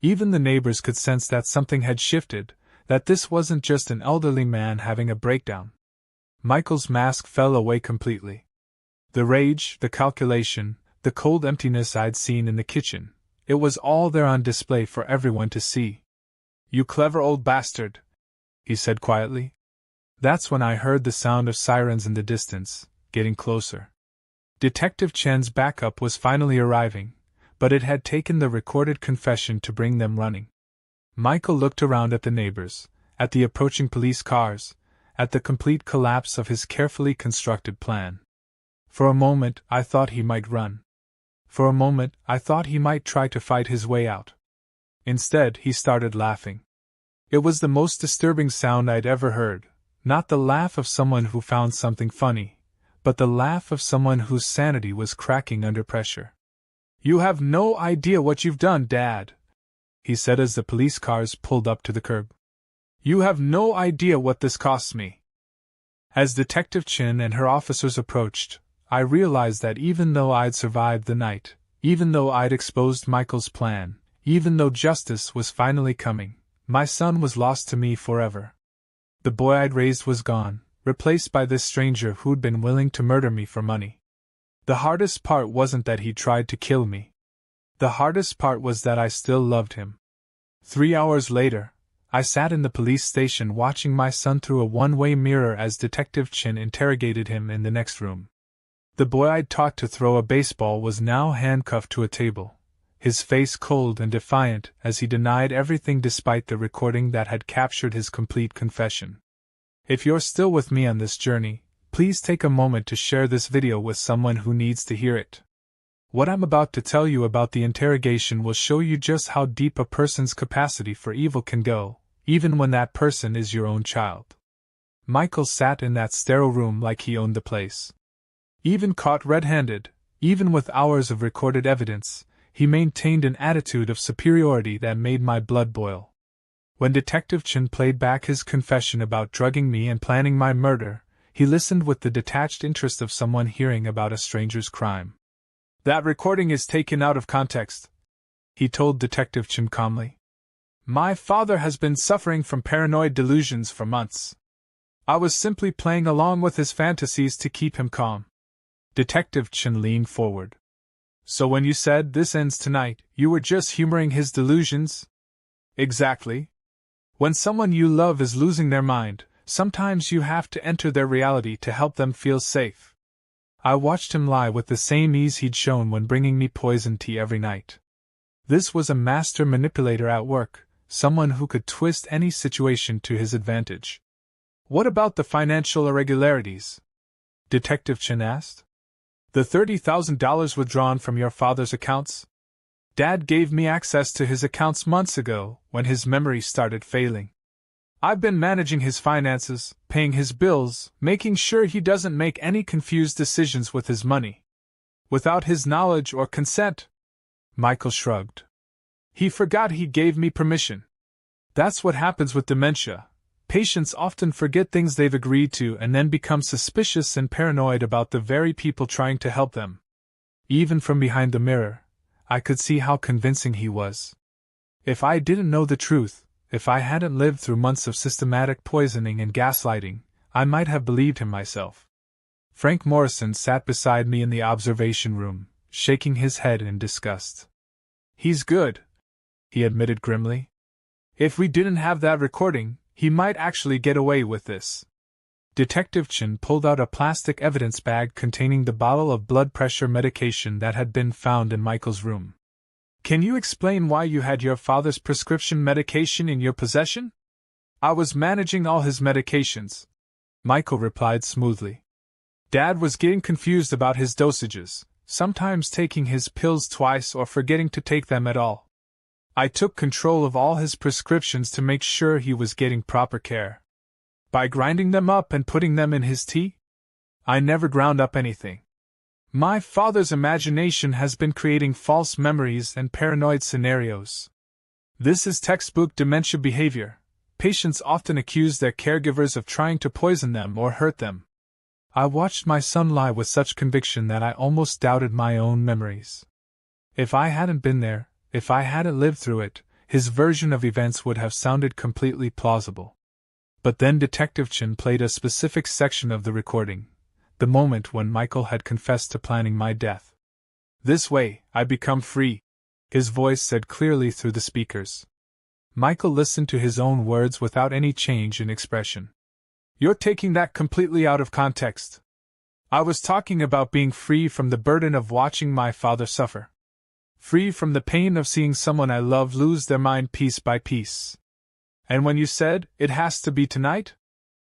Even the neighbors could sense that something had shifted, that this wasn't just an elderly man having a breakdown. Michael's mask fell away completely. The rage, the calculation, the cold emptiness I'd seen in the kitchen, it was all there on display for everyone to see. "You clever old bastard," he said quietly. That's when I heard the sound of sirens in the distance, getting closer. Detective Chen's backup was finally arriving, but it had taken the recorded confession to bring them running. Michael looked around at the neighbors, at the approaching police cars, at the complete collapse of his carefully constructed plan. For a moment, I thought he might run. For a moment, I thought he might try to fight his way out. Instead, he started laughing. It was the most disturbing sound I'd ever heard, not the laugh of someone who found something funny, but the laugh of someone whose sanity was cracking under pressure. "You have no idea what you've done, Dad," he said as the police cars pulled up to the curb. "You have no idea what this costs me." As Detective Chin and her officers approached, I realized that even though I'd survived the night, even though I'd exposed Michael's plan, even though justice was finally coming, my son was lost to me forever. The boy I'd raised was gone, replaced by this stranger who'd been willing to murder me for money. The hardest part wasn't that he tried to kill me. The hardest part was that I still loved him. 3 hours later, I sat in the police station watching my son through a one-way mirror as Detective Chin interrogated him in the next room. The boy I'd taught to throw a baseball was now handcuffed to a table, his face cold and defiant as he denied everything despite the recording that had captured his complete confession. If you're still with me on this journey, please take a moment to share this video with someone who needs to hear it. What I'm about to tell you about the interrogation will show you just how deep a person's capacity for evil can go, even when that person is your own child. Michael sat in that sterile room like he owned the place. Even caught red-handed, even with hours of recorded evidence, he maintained an attitude of superiority that made my blood boil. When Detective Chen played back his confession about drugging me and planning my murder, he listened with the detached interest of someone hearing about a stranger's crime. "That recording is taken out of context," he told Detective Chen calmly. "My father has been suffering from paranoid delusions for months. I was simply playing along with his fantasies to keep him calm." Detective Chen leaned forward. "So when you said this ends tonight, you were just humoring his delusions?" "Exactly. When someone you love is losing their mind, sometimes you have to enter their reality to help them feel safe." I watched him lie with the same ease he'd shown when bringing me poisoned tea every night. This was a master manipulator at work, someone who could twist any situation to his advantage. "What about the financial irregularities?" Detective Chen asked. "The $30,000 withdrawn from your father's accounts? Dad gave me access to his accounts months ago, when his memory started failing. I've been managing his finances, paying his bills, making sure he doesn't make any confused decisions with his money. Without his knowledge or consent." Michael shrugged. "He forgot he gave me permission. That's what happens with dementia. Patients often forget things they've agreed to and then become suspicious and paranoid about the very people trying to help them." Even from behind the mirror, I could see how convincing he was. If I didn't know the truth, if I hadn't lived through months of systematic poisoning and gaslighting, I might have believed him myself. Frank Morrison sat beside me in the observation room, shaking his head in disgust. "He's good," he admitted grimly. "If we didn't have that recording, he might actually get away with this." Detective Chen pulled out a plastic evidence bag containing the bottle of blood pressure medication that had been found in Michael's room. "Can you explain why you had your father's prescription medication in your possession?" "I was managing all his medications," Michael replied smoothly. "Dad was getting confused about his dosages, sometimes taking his pills twice or forgetting to take them at all. I took control of all his prescriptions to make sure he was getting proper care. By grinding them up and putting them in his tea? I never ground up anything. My father's imagination has been creating false memories and paranoid scenarios. This is textbook dementia behavior. Patients often accuse their caregivers of trying to poison them or hurt them." I watched my son lie with such conviction that I almost doubted my own memories. If I hadn't been there, if I hadn't lived through it, his version of events would have sounded completely plausible. But then Detective Chen played a specific section of the recording, the moment when Michael had confessed to planning my death. "This way, I become free," his voice said clearly through the speakers. Michael listened to his own words without any change in expression. "You're taking that completely out of context. I was talking about being free from the burden of watching my father suffer. Free from the pain of seeing someone I love lose their mind piece by piece. And when you said, it has to be tonight?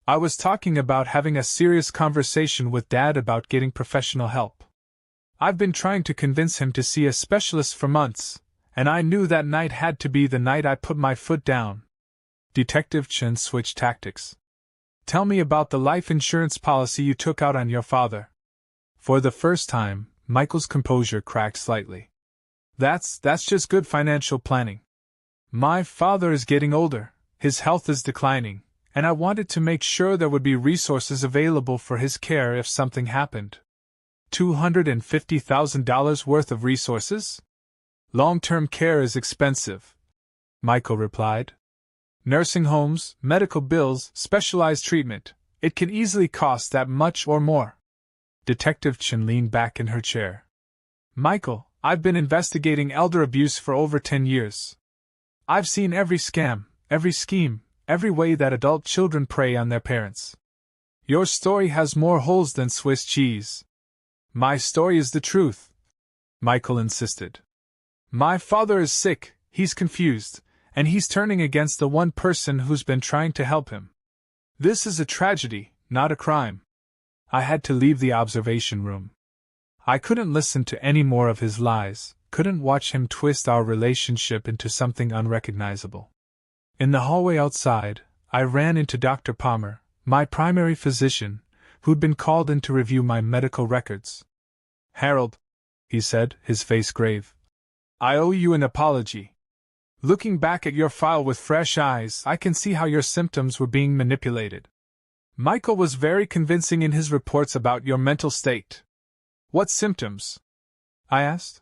I was talking about having a serious conversation with Dad about getting professional help. I've been trying to convince him to see a specialist for months, and I knew that night had to be the night I put my foot down." Detective Chen switched tactics. "Tell me about the life insurance policy you took out on your father." For the first time, Michael's composure cracked slightly. That's just good financial planning. My father is getting older. His health is declining, and I wanted to make sure there would be resources available for his care if something happened. $250,000 worth of resources? Long-term care is expensive, Michael replied. Nursing homes, medical bills, specialized treatment, it can easily cost that much or more. Detective Chen leaned back in her chair. Michael, I've been investigating elder abuse for over 10 years. I've seen every scam, every scheme, every way that adult children prey on their parents. Your story has more holes than Swiss cheese. My story is the truth, Michael insisted. My father is sick, he's confused, and he's turning against the one person who's been trying to help him. This is a tragedy, not a crime. I had to leave the observation room. I couldn't listen to any more of his lies, couldn't watch him twist our relationship into something unrecognizable. In the hallway outside, I ran into Dr. Palmer, my primary physician, who'd been called in to review my medical records. Harold, he said, his face grave, I owe you an apology. Looking back at your file with fresh eyes, I can see how your symptoms were being manipulated. Michael was very convincing in his reports about your mental state. What symptoms? I asked.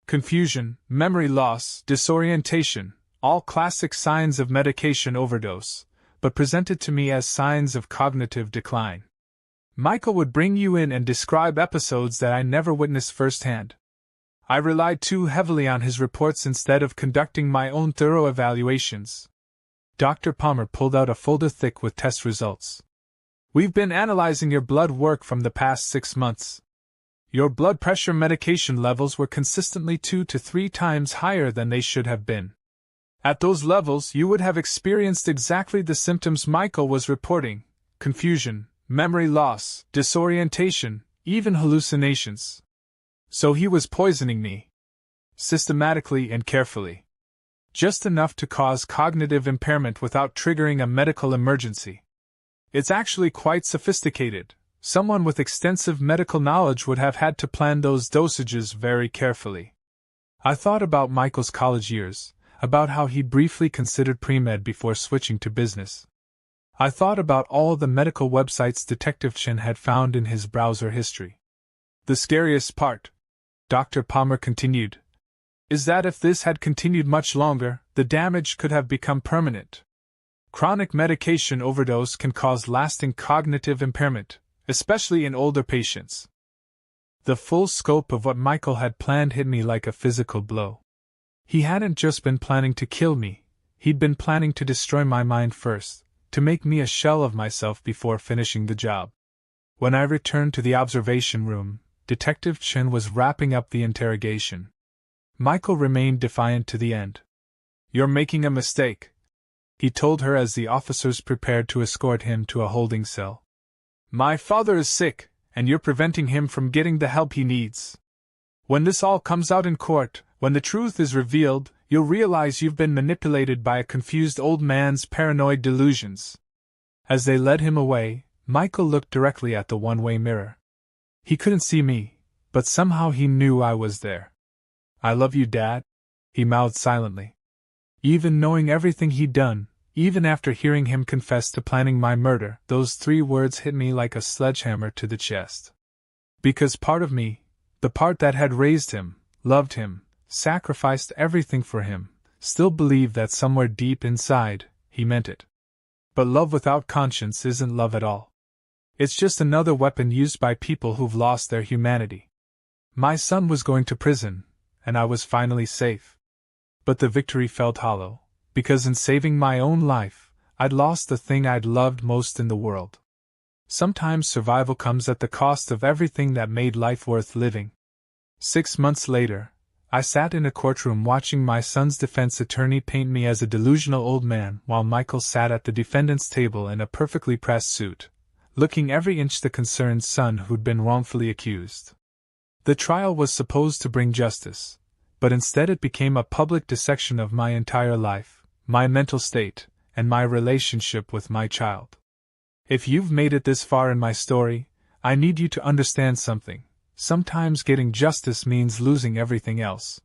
Confusion, memory loss, disorientation, all classic signs of medication overdose, but presented to me as signs of cognitive decline. Michael would bring you in and describe episodes that I never witnessed firsthand. I relied too heavily on his reports instead of conducting my own thorough evaluations. Dr. Palmer pulled out a folder thick with test results. We've been analyzing your blood work from the past 6 months. Your blood pressure medication levels were consistently 2 to 3 times higher than they should have been. At those levels, you would have experienced exactly the symptoms Michael was reporting: confusion, memory loss, disorientation, even hallucinations. So he was poisoning me. Systematically and carefully. Just enough to cause cognitive impairment without triggering a medical emergency. It's actually quite sophisticated. Someone with extensive medical knowledge would have had to plan those dosages very carefully. I thought about Michael's college years, about how he briefly considered pre-med before switching to business. I thought about all the medical websites Detective Chen had found in his browser history. The scariest part, Dr. Palmer continued, is that if this had continued much longer, the damage could have become permanent. Chronic medication overdose can cause lasting cognitive impairment, especially in older patients. The full scope of what Michael had planned hit me like a physical blow. He hadn't just been planning to kill me, he'd been planning to destroy my mind first, to make me a shell of myself before finishing the job. When I returned to the observation room, Detective Chen was wrapping up the interrogation. Michael remained defiant to the end. You're making a mistake, he told her as the officers prepared to escort him to a holding cell. My father is sick, and you're preventing him from getting the help he needs. When this all comes out in court, when the truth is revealed, you'll realize you've been manipulated by a confused old man's paranoid delusions. As they led him away, Michael looked directly at the one-way mirror. He couldn't see me, but somehow he knew I was there. I love you, Dad, he mouthed silently. Even knowing everything he'd done, even after hearing him confess to planning my murder, those 3 words hit me like a sledgehammer to the chest. Because part of me, the part that had raised him, loved him, sacrificed everything for him, still believed that somewhere deep inside, he meant it. But love without conscience isn't love at all. It's just another weapon used by people who've lost their humanity. My son was going to prison, and I was finally safe. But the victory felt hollow, because in saving my own life, I'd lost the thing I'd loved most in the world. Sometimes survival comes at the cost of everything that made life worth living. 6 months later, I sat in a courtroom watching my son's defense attorney paint me as a delusional old man while Michael sat at the defendant's table in a perfectly pressed suit, looking every inch the concerned son who'd been wrongfully accused. The trial was supposed to bring justice, but instead it became a public dissection of my entire life, my mental state, and my relationship with my child. If you've made it this far in my story, I need you to understand something. Sometimes getting justice means losing everything else.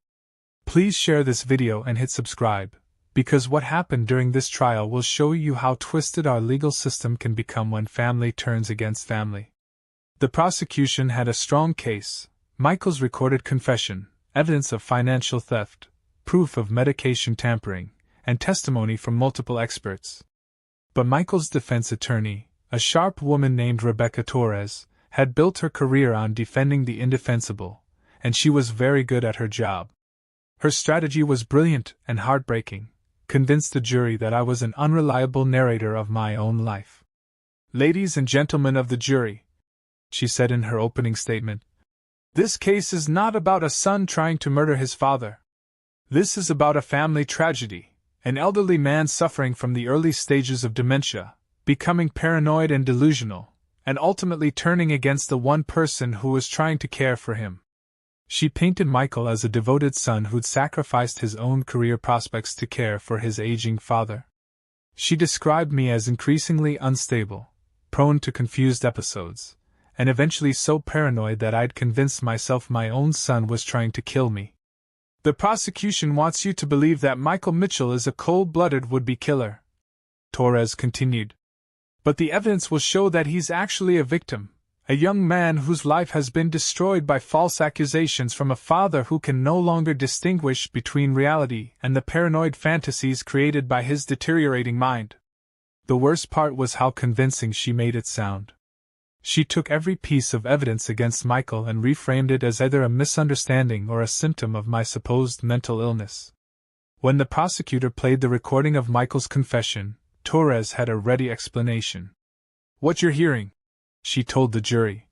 Please share this video and hit subscribe, because what happened during this trial will show you how twisted our legal system can become when family turns against family. The prosecution had a strong case: Michael's recorded confession, evidence of financial theft, proof of medication tampering, and testimony from multiple experts. But Michael's defense attorney, a sharp woman named Rebecca Torres, had built her career on defending the indefensible, and she was very good at her job. Her strategy was brilliant and heartbreaking, convinced the jury that I was an unreliable narrator of my own life. Ladies and gentlemen of the jury, she said in her opening statement, this case is not about a son trying to murder his father. This is about a family tragedy, an elderly man suffering from the early stages of dementia, becoming paranoid and delusional, and ultimately turning against the one person who was trying to care for him. She painted Michael as a devoted son who'd sacrificed his own career prospects to care for his aging father. She described me as increasingly unstable, prone to confused episodes, and eventually so paranoid that I'd convinced myself my own son was trying to kill me. The prosecution wants you to believe that Michael Mitchell is a cold-blooded would-be killer, Torres continued. But the evidence will show that he's actually a victim, a young man whose life has been destroyed by false accusations from a father who can no longer distinguish between reality and the paranoid fantasies created by his deteriorating mind. The worst part was how convincing she made it sound. She took every piece of evidence against Michael and reframed it as either a misunderstanding or a symptom of my supposed mental illness. When the prosecutor played the recording of Michael's confession, Torres had a ready explanation. "What you're hearing," she told the jury,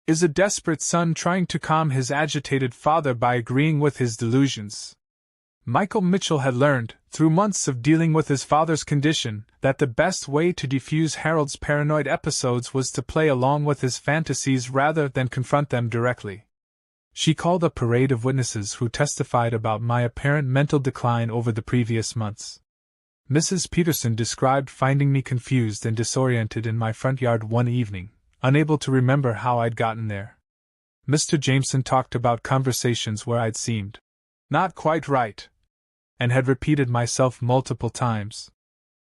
"is a desperate son trying to calm his agitated father by agreeing with his delusions." Michael Mitchell had learned, through months of dealing with his father's condition, that the best way to defuse Harold's paranoid episodes was to play along with his fantasies rather than confront them directly. She called a parade of witnesses who testified about my apparent mental decline over the previous months. Mrs. Peterson described finding me confused and disoriented in my front yard one evening, unable to remember how I'd gotten there. Mr. Jameson talked about conversations where I'd seemed not quite right, and had repeated myself multiple times.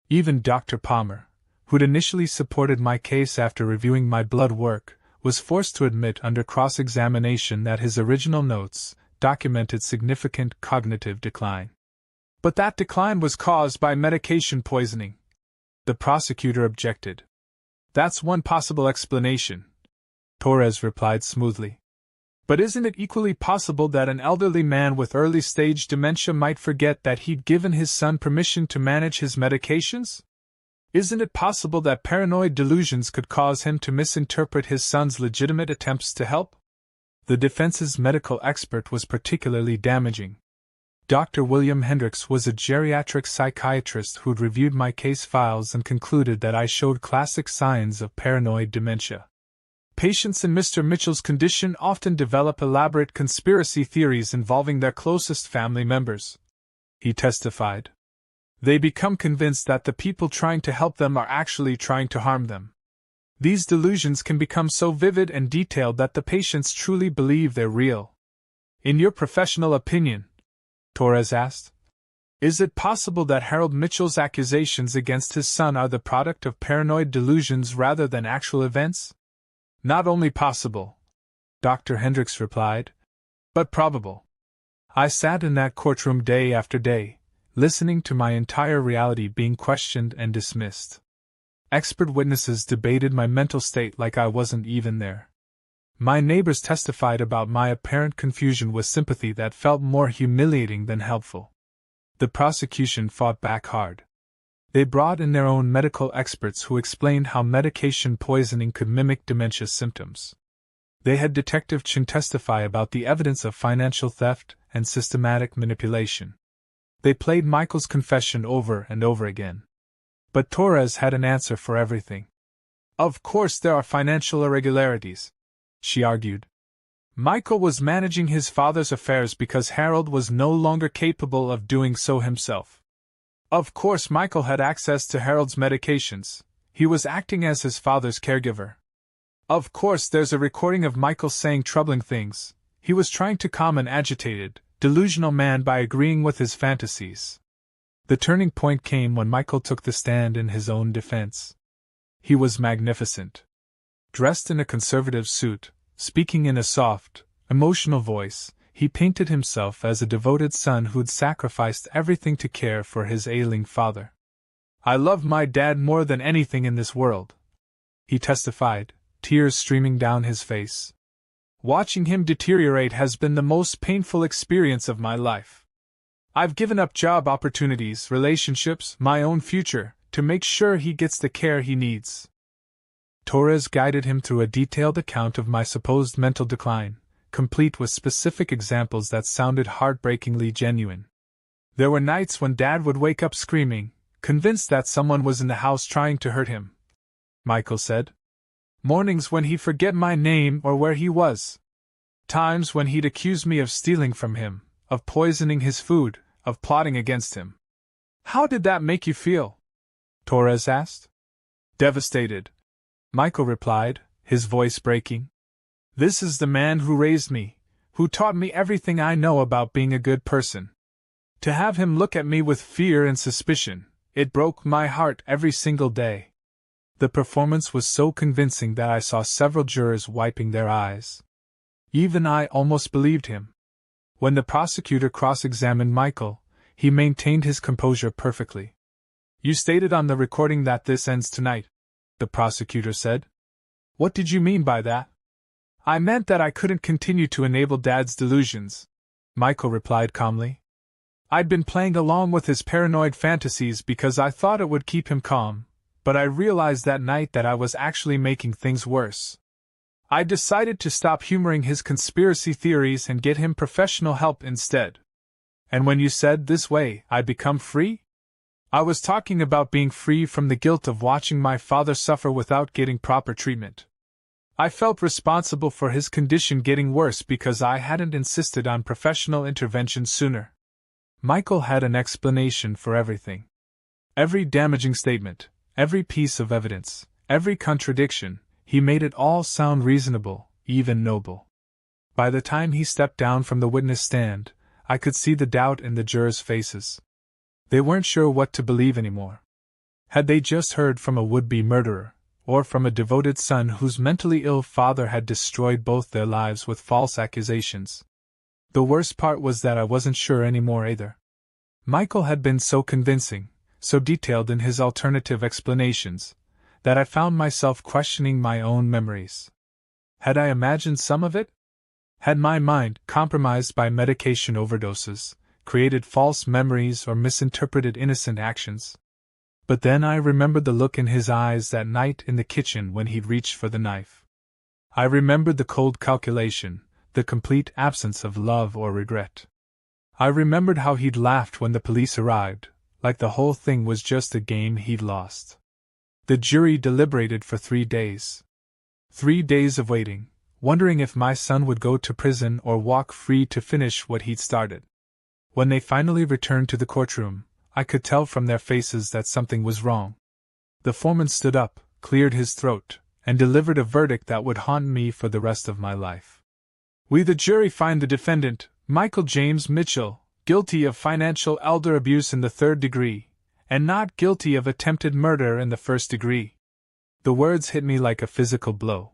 Even Dr. Palmer, who'd initially supported my case after reviewing my blood work, was forced to admit under cross-examination that his original notes documented significant cognitive decline. But that decline was caused by medication poisoning. The prosecutor objected. "That's one possible explanation," Torres replied smoothly. "But isn't it equally possible that an elderly man with early-stage dementia might forget that he'd given his son permission to manage his medications? Isn't it possible that paranoid delusions could cause him to misinterpret his son's legitimate attempts to help?" The defense's medical expert was particularly damaging. Dr. William Hendricks was a geriatric psychiatrist who'd reviewed my case files and concluded that I showed classic signs of paranoid dementia. Patients in Mr. Mitchell's condition often develop elaborate conspiracy theories involving their closest family members, he testified. They become convinced that the people trying to help them are actually trying to harm them. These delusions can become so vivid and detailed that the patients truly believe they're real. In your professional opinion, Torres asked, is it possible that Harold Mitchell's accusations against his son are the product of paranoid delusions rather than actual events? Not only possible, Dr. Hendricks replied, but probable. I sat in that courtroom day after day, listening to my entire reality being questioned and dismissed. Expert witnesses debated my mental state like I wasn't even there. My neighbors testified about my apparent confusion with sympathy that felt more humiliating than helpful. The prosecution fought back hard. They brought in their own medical experts who explained how medication poisoning could mimic dementia symptoms. They had Detective Chin testify about the evidence of financial theft and systematic manipulation. They played Michael's confession over and over again. But Torres had an answer for everything. Of course there are financial irregularities, she argued. Michael was managing his father's affairs because Harold was no longer capable of doing so himself. Of course Michael had access to Harold's medications. He was acting as his father's caregiver. Of course there's a recording of Michael saying troubling things. He was trying to calm an agitated, delusional man by agreeing with his fantasies. The turning point came when Michael took the stand in his own defense. He was magnificent. Dressed in a conservative suit, speaking in a soft, emotional voice, he painted himself as a devoted son who'd sacrificed everything to care for his ailing father. I love my dad more than anything in this world, he testified, tears streaming down his face. Watching him deteriorate has been the most painful experience of my life. I've given up job opportunities, relationships, my own future, to make sure he gets the care he needs. Torres guided him through a detailed account of my supposed mental decline, complete with specific examples that sounded heartbreakingly genuine. There were nights when Dad would wake up screaming, convinced that someone was in the house trying to hurt him, Michael said. Mornings when he'd forget my name or where he was. Times when he'd accuse me of stealing from him, of poisoning his food, of plotting against him. How did that make you feel? Torres asked. Devastated, Michael replied, his voice breaking. This is the man who raised me, who taught me everything I know about being a good person. To have him look at me with fear and suspicion, it broke my heart every single day. The performance was so convincing that I saw several jurors wiping their eyes. Even I almost believed him. When the prosecutor cross-examined Michael, he maintained his composure perfectly. You stated on the recording that this ends tonight, the prosecutor said. What did you mean by that? I meant that I couldn't continue to enable Dad's delusions, Michael replied calmly. I'd been playing along with his paranoid fantasies because I thought it would keep him calm, but I realized that night that I was actually making things worse. I decided to stop humoring his conspiracy theories and get him professional help instead. And when you said this way, I'd become free? I was talking about being free from the guilt of watching my father suffer without getting proper treatment. I felt responsible for his condition getting worse because I hadn't insisted on professional intervention sooner. Michael had an explanation for everything. Every damaging statement, every piece of evidence, every contradiction, he made it all sound reasonable, even noble. By the time he stepped down from the witness stand, I could see the doubt in the jurors' faces. They weren't sure what to believe anymore. Had they just heard from a would-be murderer, or from a devoted son whose mentally ill father had destroyed both their lives with false accusations? The worst part was that I wasn't sure anymore either. Michael had been so convincing, so detailed in his alternative explanations, that I found myself questioning my own memories. Had I imagined some of it? Had my mind, compromised by medication overdoses, created false memories or misinterpreted innocent actions? But then I remembered the look in his eyes that night in the kitchen when he'd reached for the knife. I remembered the cold calculation, the complete absence of love or regret. I remembered how he'd laughed when the police arrived, like the whole thing was just a game he'd lost. The jury deliberated for 3 days. 3 days of waiting, wondering if my son would go to prison or walk free to finish what he'd started. When they finally returned to the courtroom, I could tell from their faces that something was wrong. The foreman stood up, cleared his throat, and delivered a verdict that would haunt me for the rest of my life. We, the jury, find the defendant, Michael James Mitchell, guilty of financial elder abuse in the 3rd degree, and not guilty of attempted murder in the 1st degree. The words hit me like a physical blow.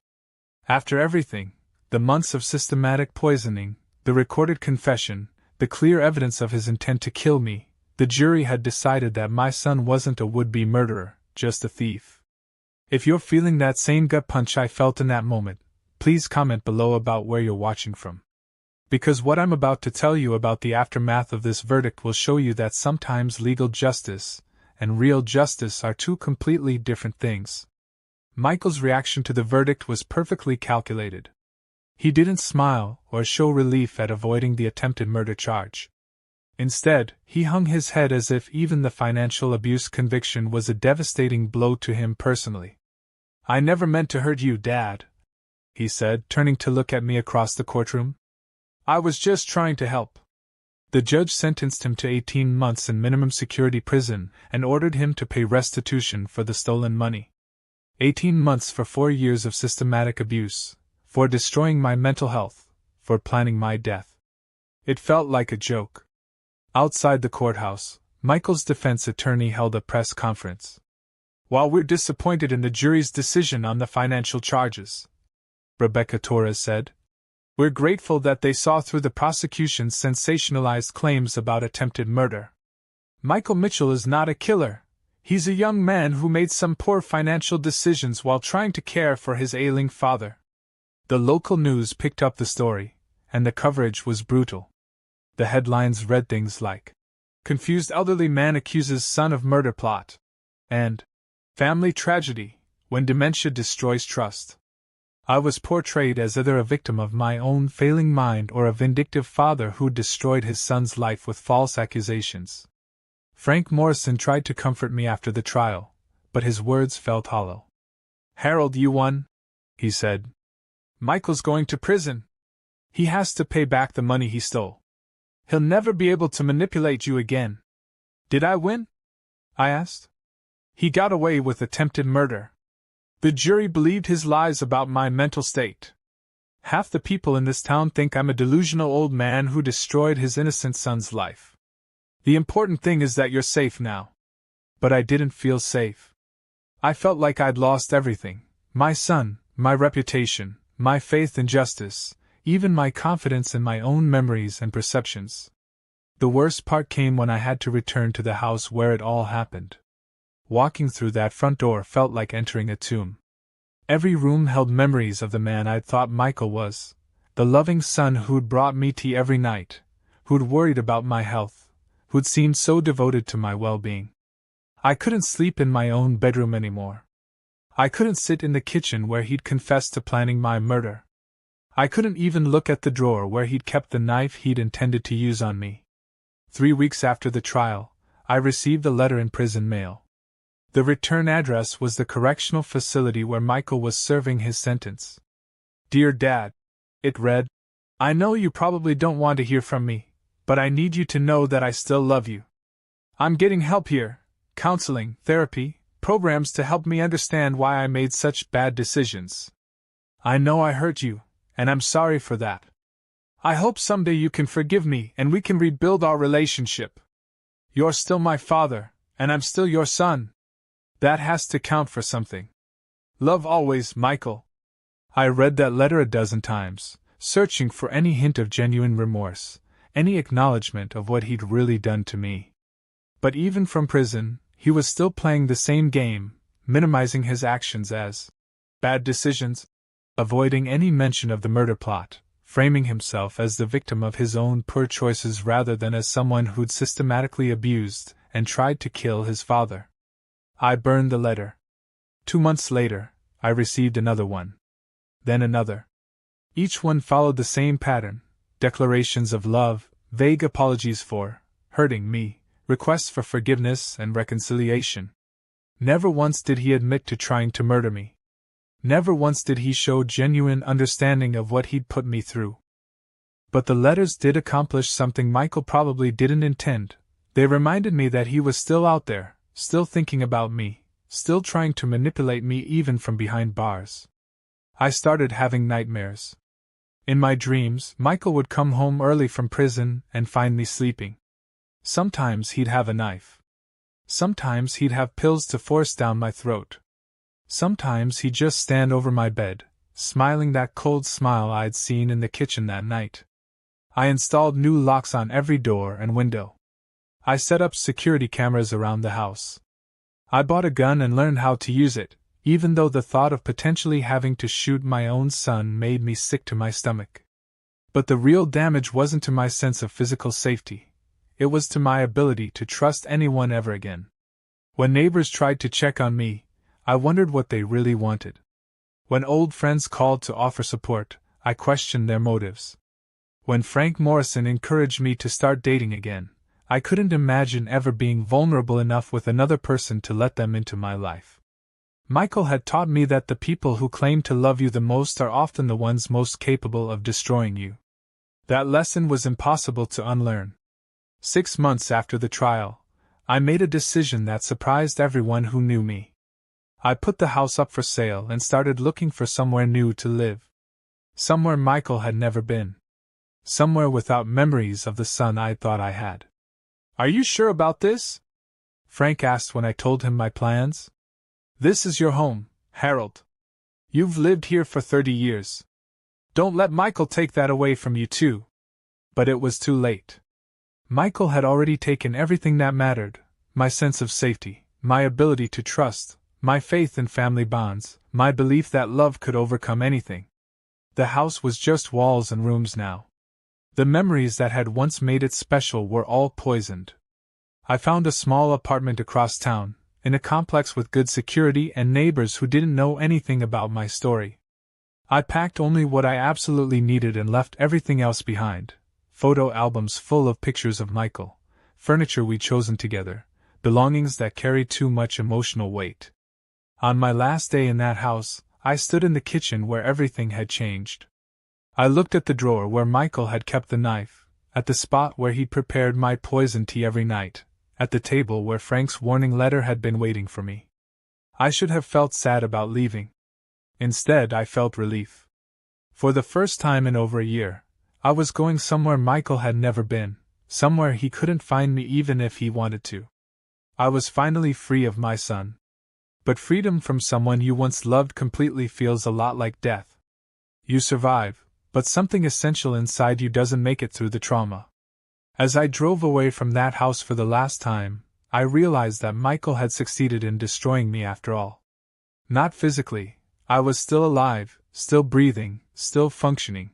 After everything, the months of systematic poisoning, the recorded confession, the clear evidence of his intent to kill me, the jury had decided that my son wasn't a would-be murderer, just a thief. If you're feeling that same gut punch I felt in that moment, please comment below about where you're watching from. Because what I'm about to tell you about the aftermath of this verdict will show you that sometimes legal justice and real justice are two completely different things. Michael's reaction to the verdict was perfectly calculated. He didn't smile or show relief at avoiding the attempted murder charge. Instead, he hung his head as if even the financial abuse conviction was a devastating blow to him personally. I never meant to hurt you, Dad, he said, turning to look at me across the courtroom. I was just trying to help. The judge sentenced him to 18 months in minimum security prison and ordered him to pay restitution for the stolen money. 18 months for 4 years of systematic abuse, for destroying my mental health, for planning my death. It felt like a joke. Outside the courthouse, Michael's defense attorney held a press conference. While we're disappointed in the jury's decision on the financial charges, Rebecca Torres said, we're grateful that they saw through the prosecution's sensationalized claims about attempted murder. Michael Mitchell is not a killer. He's a young man who made some poor financial decisions while trying to care for his ailing father. The local news picked up the story, and the coverage was brutal. The headlines read things like, "Confused elderly man accuses son of murder plot," and "Family tragedy, when dementia destroys trust." I was portrayed as either a victim of my own failing mind or a vindictive father who'd destroyed his son's life with false accusations. Frank Morrison tried to comfort me after the trial, but his words felt hollow. "Harold, you won," he said. "Michael's going to prison. He has to pay back the money he stole. He'll never be able to manipulate you again." "Did I win?" I asked. "He got away with attempted murder. The jury believed his lies about my mental state. Half the people in this town think I'm a delusional old man who destroyed his innocent son's life. The important thing is that you're safe now." But I didn't feel safe. I felt like I'd lost everything: my son, my reputation, my faith in justice, even my confidence in my own memories and perceptions. The worst part came when I had to return to the house where it all happened. Walking through that front door felt like entering a tomb. Every room held memories of the man I'd thought Michael was, the loving son who'd brought me tea every night, who'd worried about my health, who'd seemed so devoted to my well-being. I couldn't sleep in my own bedroom anymore. I couldn't sit in the kitchen where he'd confessed to planning my murder. I couldn't even look at the drawer where he'd kept the knife he'd intended to use on me. 3 weeks after the trial, I received a letter in prison mail. The return address was the correctional facility where Michael was serving his sentence. "Dear Dad," it read, "I know you probably don't want to hear from me, but I need you to know that I still love you. I'm getting help here, counseling, therapy, programs to help me understand why I made such bad decisions. I know I hurt you, and I'm sorry for that. I hope someday you can forgive me and we can rebuild our relationship. You're still my father, and I'm still your son. That has to count for something. Love always, Michael." I read that letter a dozen times, searching for any hint of genuine remorse, any acknowledgement of what he'd really done to me. But even from prison, he was still playing the same game, minimizing his actions as bad decisions, avoiding any mention of the murder plot, framing himself as the victim of his own poor choices rather than as someone who'd systematically abused and tried to kill his father. I burned the letter. 2 months later, I received another one. Then another. Each one followed the same pattern: declarations of love, vague apologies for hurting me, requests for forgiveness and reconciliation. Never once did he admit to trying to murder me. Never once did he show genuine understanding of what he'd put me through. But the letters did accomplish something Michael probably didn't intend. They reminded me that he was still out there, still thinking about me, still trying to manipulate me even from behind bars. I started having nightmares. In my dreams, Michael would come home early from prison and find me sleeping. Sometimes he'd have a knife. Sometimes he'd have pills to force down my throat. Sometimes he'd just stand over my bed, smiling that cold smile I'd seen in the kitchen that night. I installed new locks on every door and window. I set up security cameras around the house. I bought a gun and learned how to use it, even though the thought of potentially having to shoot my own son made me sick to my stomach. But the real damage wasn't to my sense of physical safety. It was to my ability to trust anyone ever again. When neighbors tried to check on me, I wondered what they really wanted. When old friends called to offer support, I questioned their motives. When Frank Morrison encouraged me to start dating again, I couldn't imagine ever being vulnerable enough with another person to let them into my life. Michael had taught me that the people who claim to love you the most are often the ones most capable of destroying you. That lesson was impossible to unlearn. 6 months after the trial, I made a decision that surprised everyone who knew me. I put the house up for sale and started looking for somewhere new to live. Somewhere Michael had never been. Somewhere without memories of the son I thought I had. "Are you sure about this?" Frank asked when I told him my plans. "This is your home, Harold. You've lived here for 30 years. Don't let Michael take that away from you too." But it was too late. Michael had already taken everything that mattered: my sense of safety, my ability to trust, my faith in family bonds, my belief that love could overcome anything. The house was just walls and rooms now. The memories that had once made it special were all poisoned. I found a small apartment across town, in a complex with good security and neighbors who didn't know anything about my story. I packed only what I absolutely needed and left everything else behind: photo albums full of pictures of Michael, furniture we'd chosen together, belongings that carried too much emotional weight. On my last day in that house, I stood in the kitchen where everything had changed. I looked at the drawer where Michael had kept the knife, at the spot where he'd prepared my poison tea every night, at the table where Frank's warning letter had been waiting for me. I should have felt sad about leaving. Instead, I felt relief. For the first time in over a year, I was going somewhere Michael had never been, somewhere he couldn't find me even if he wanted to. I was finally free of my son. But freedom from someone you once loved completely feels a lot like death. You survive, but something essential inside you doesn't make it through the trauma. As I drove away from that house for the last time, I realized that Michael had succeeded in destroying me after all. Not physically, I was still alive, still breathing, still functioning.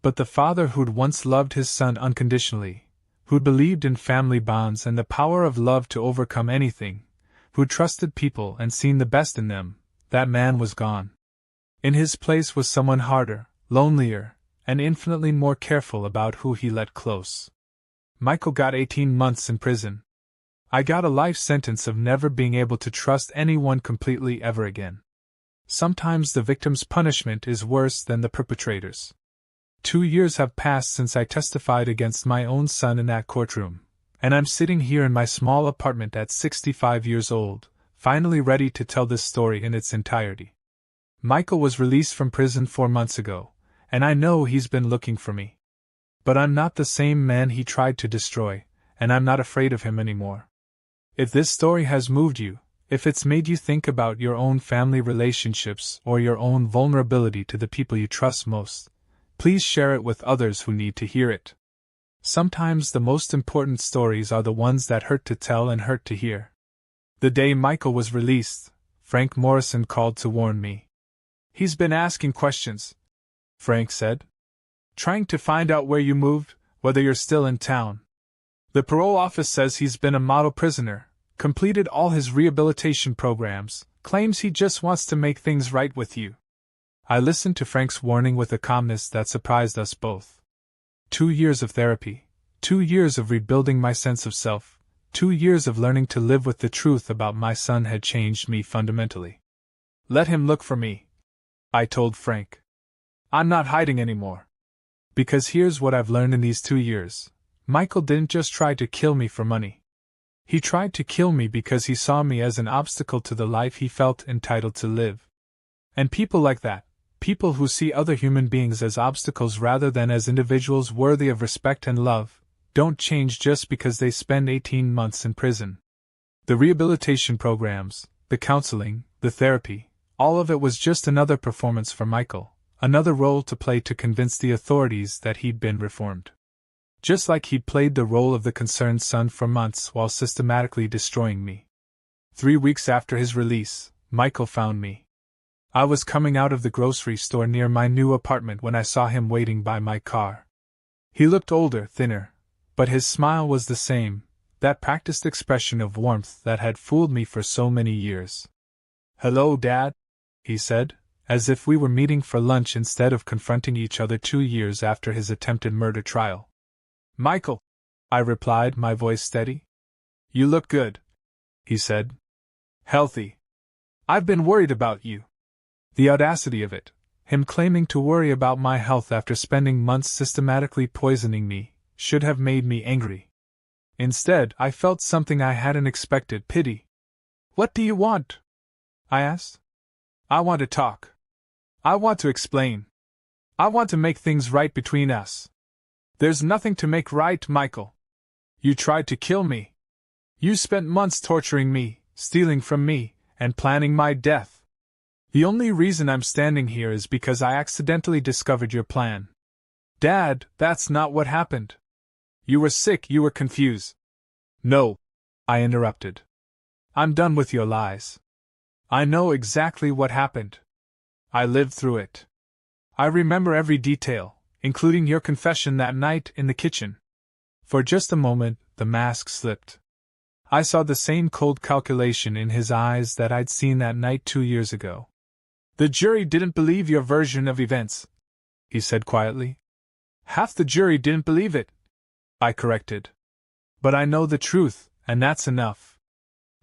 But the father who'd once loved his son unconditionally, who'd believed in family bonds and the power of love to overcome anything, who'd trusted people and seen the best in them, that man was gone. In his place was someone harder, lonelier, and infinitely more careful about who he let close. Michael got 18 months in prison. I got a life sentence of never being able to trust anyone completely ever again. Sometimes the victim's punishment is worse than the perpetrator's. 2 years have passed since I testified against my own son in that courtroom, and I'm sitting here in my small apartment at 65 years old, finally ready to tell this story in its entirety. Michael was released from prison 4 months ago, and I know he's been looking for me. But I'm not the same man he tried to destroy, and I'm not afraid of him anymore. If this story has moved you, if it's made you think about your own family relationships or your own vulnerability to the people you trust most, please share it with others who need to hear it. Sometimes the most important stories are the ones that hurt to tell and hurt to hear. The day Michael was released, Frank Morrison called to warn me. "He's been asking questions," Frank said. "Trying to find out where you moved, whether you're still in town. The parole office says he's been a model prisoner, completed all his rehabilitation programs, claims he just wants to make things right with you." I listened to Frank's warning with a calmness that surprised us both. 2 years of therapy, 2 years of rebuilding my sense of self, 2 years of learning to live with the truth about my son had changed me fundamentally. "Let him look for me," I told Frank. "I'm not hiding anymore. Because here's what I've learned in these 2 years. Michael didn't just try to kill me for money. He tried to kill me because he saw me as an obstacle to the life he felt entitled to live. And people like that, people who see other human beings as obstacles rather than as individuals worthy of respect and love, don't change just because they spend 18 months in prison. The rehabilitation programs, the counseling, the therapy, all of it was just another performance for Michael, another role to play to convince the authorities that he'd been reformed. Just like he'd played the role of the concerned son for months while systematically destroying me. 3 weeks after his release, Michael found me. I was coming out of the grocery store near my new apartment when I saw him waiting by my car. He looked older, thinner, but his smile was the same, that practiced expression of warmth that had fooled me for so many years. "Hello, Dad," he said, as if we were meeting for lunch instead of confronting each other 2 years after his attempted murder trial. "Michael," I replied, my voice steady. "You look good," he said. "Healthy. I've been worried about you." The audacity of it, him claiming to worry about my health after spending months systematically poisoning me, should have made me angry. Instead, I felt something I hadn't expected: pity. "What do you want?" I asked. "I want to talk. I want to explain. I want to make things right between us." "There's nothing to make right, Michael. You tried to kill me. You spent months torturing me, stealing from me, and planning my death. The only reason I'm standing here is because I accidentally discovered your plan." "Dad, that's not what happened. You were sick, you were confused." "No," I interrupted. "I'm done with your lies. I know exactly what happened. I lived through it. I remember every detail, including your confession that night in the kitchen." For just a moment, the mask slipped. I saw the same cold calculation in his eyes that I'd seen that night 2 years ago. The jury didn't believe your version of events, he said quietly. Half the jury didn't believe it, I corrected. But I know the truth, and that's enough.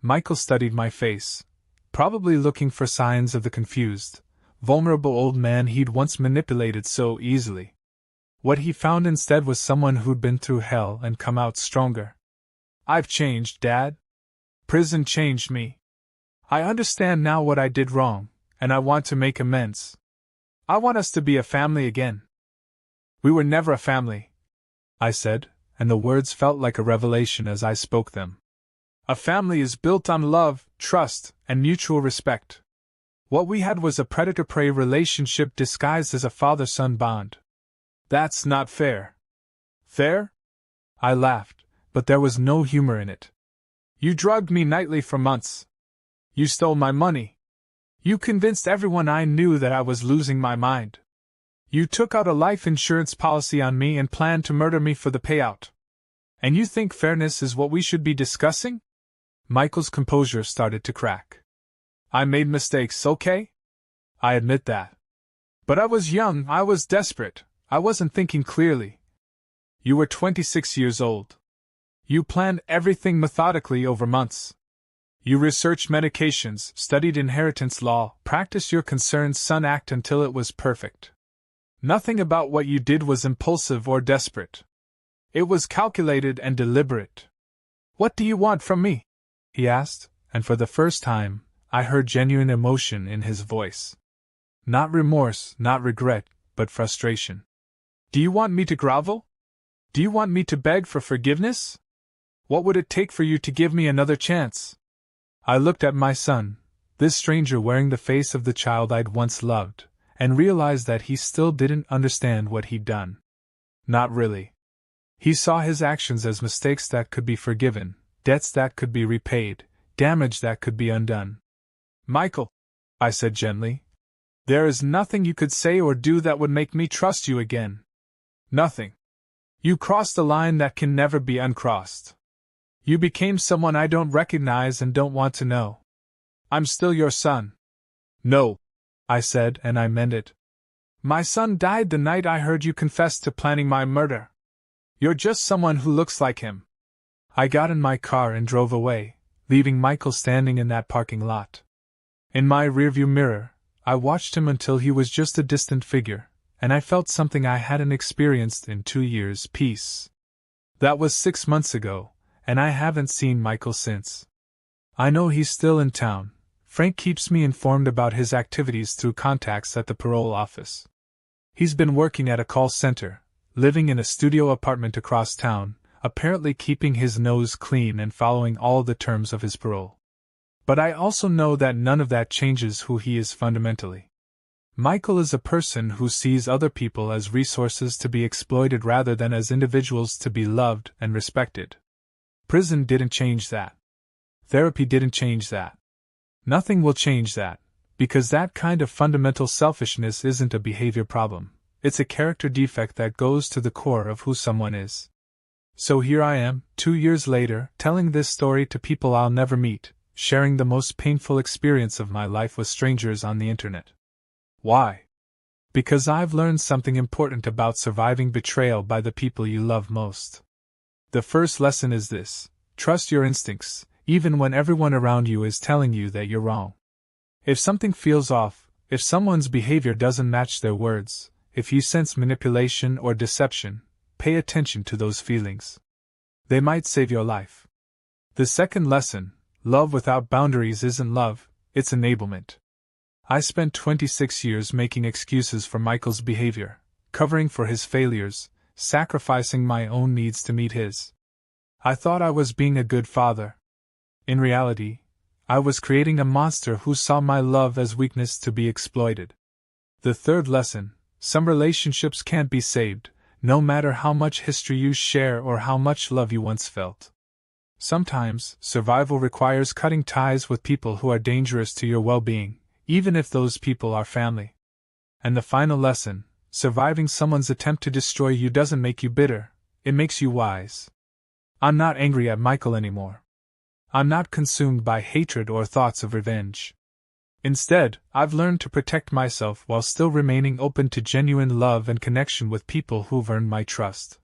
Michael studied my face, probably looking for signs of the confused, vulnerable old man he'd once manipulated so easily. What he found instead was someone who'd been through hell and come out stronger. I've changed, Dad. Prison changed me. I understand now what I did wrong, and I want to make amends. I want us to be a family again. We were never a family, I said, and the words felt like a revelation as I spoke them. A family is built on love, trust, and mutual respect. What we had was a predator-prey relationship disguised as a father-son bond. That's not fair. Fair? I laughed, but there was no humor in it. You drugged me nightly for months. You stole my money. You convinced everyone I knew that I was losing my mind. You took out a life insurance policy on me and planned to murder me for the payout. And you think fairness is what we should be discussing? Michael's composure started to crack. I made mistakes, okay? I admit that. But I was young, I was desperate, I wasn't thinking clearly. You were 26 years old. You planned everything methodically over months. You researched medications, studied inheritance law, practiced your concerned son act until it was perfect. Nothing about what you did was impulsive or desperate. It was calculated and deliberate. What do you want from me? He asked, and for the first time, I heard genuine emotion in his voice. Not remorse, not regret, but frustration. Do you want me to grovel? Do you want me to beg for forgiveness? What would it take for you to give me another chance? I looked at my son, this stranger wearing the face of the child I'd once loved, and realized that he still didn't understand what he'd done. Not really. He saw his actions as mistakes that could be forgiven, debts that could be repaid, damage that could be undone. Michael, I said gently, there is nothing you could say or do that would make me trust you again. Nothing. You crossed a line that can never be uncrossed. You became someone I don't recognize and don't want to know. I'm still your son. No, I said, and I meant it. My son died the night I heard you confess to planning my murder. You're just someone who looks like him. I got in my car and drove away, leaving Michael standing in that parking lot. In my rearview mirror, I watched him until he was just a distant figure, and I felt something I hadn't experienced in 2 years: peace. That was 6 months ago, and I haven't seen Michael since. I know he's still in town. Frank keeps me informed about his activities through contacts at the parole office. He's been working at a call center, living in a studio apartment across town, apparently keeping his nose clean and following all the terms of his parole. But I also know that none of that changes who he is fundamentally. Michael is a person who sees other people as resources to be exploited rather than as individuals to be loved and respected. Prison didn't change that. Therapy didn't change that. Nothing will change that, because that kind of fundamental selfishness isn't a behavior problem, it's a character defect that goes to the core of who someone is. So here I am, 2 years later, telling this story to people I'll never meet, sharing the most painful experience of my life with strangers on the internet. Why? Because I've learned something important about surviving betrayal by the people you love most. The first lesson is this: trust your instincts, even when everyone around you is telling you that you're wrong. If something feels off, if someone's behavior doesn't match their words, if you sense manipulation or deception, pay attention to those feelings. They might save your life. The second lesson: love without boundaries isn't love, it's enablement. I spent 26 years making excuses for Michael's behavior, covering for his failures, sacrificing my own needs to meet his. I thought I was being a good father. In reality, I was creating a monster who saw my love as weakness to be exploited. The third lesson: some relationships can't be saved, no matter how much history you share or how much love you once felt. Sometimes, survival requires cutting ties with people who are dangerous to your well-being, even if those people are family. And the final lesson: surviving someone's attempt to destroy you doesn't make you bitter, it makes you wise. I'm not angry at Michael anymore. I'm not consumed by hatred or thoughts of revenge. Instead, I've learned to protect myself while still remaining open to genuine love and connection with people who've earned my trust.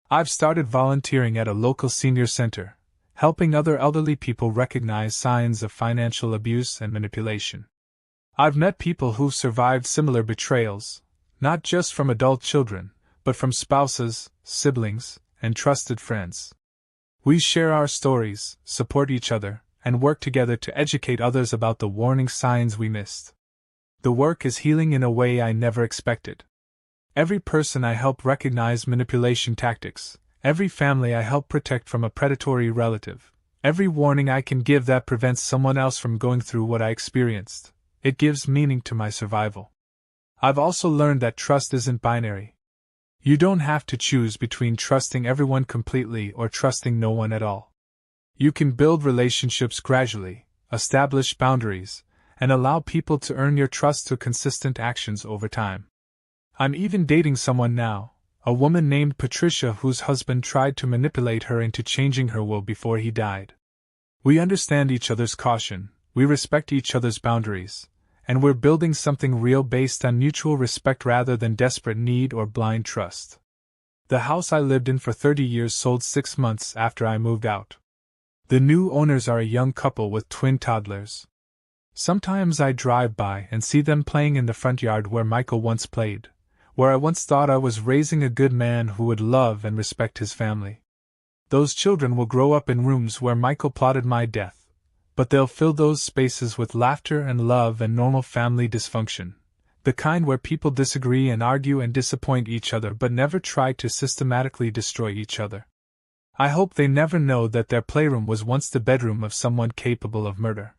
I've started volunteering at a local senior center, helping other elderly people recognize signs of financial abuse and manipulation. I've met people who've survived similar betrayals, not just from adult children, but from spouses, siblings, and trusted friends. We share our stories, support each other, and work together to educate others about the warning signs we missed. The work is healing in a way I never expected. Every person I help recognize manipulation tactics, every family I help protect from a predatory relative, every warning I can give that prevents someone else from going through what I experienced, it gives meaning to my survival. I've also learned that trust isn't binary. You don't have to choose between trusting everyone completely or trusting no one at all. You can build relationships gradually, establish boundaries, and allow people to earn your trust through consistent actions over time. I'm even dating someone now, a woman named Patricia whose husband tried to manipulate her into changing her will before he died. We understand each other's caution, we respect each other's boundaries, and we're building something real based on mutual respect rather than desperate need or blind trust. The house I lived in for 30 years sold 6 months after I moved out. The new owners are a young couple with twin toddlers. Sometimes I drive by and see them playing in the front yard where Michael once played, where I once thought I was raising a good man who would love and respect his family. Those children will grow up in rooms where Michael plotted my death, but they'll fill those spaces with laughter and love and normal family dysfunction, the kind where people disagree and argue and disappoint each other but never try to systematically destroy each other. I hope they never know that their playroom was once the bedroom of someone capable of murder.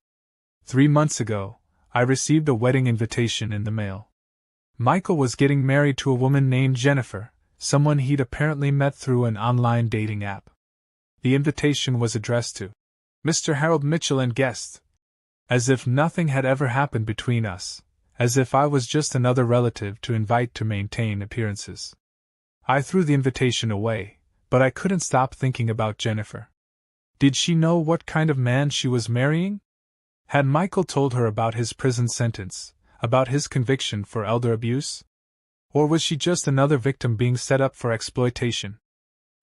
3 months ago, I received a wedding invitation in the mail. Michael was getting married to a woman named Jennifer, someone he'd apparently met through an online dating app. The invitation was addressed to Mr. Harold Mitchell and guest. As if nothing had ever happened between us, as if I was just another relative to invite to maintain appearances. I threw the invitation away, but I couldn't stop thinking about Jennifer. Did she know what kind of man she was marrying? Had Michael told her about his prison sentence, about his conviction for elder abuse? Or was she just another victim being set up for exploitation?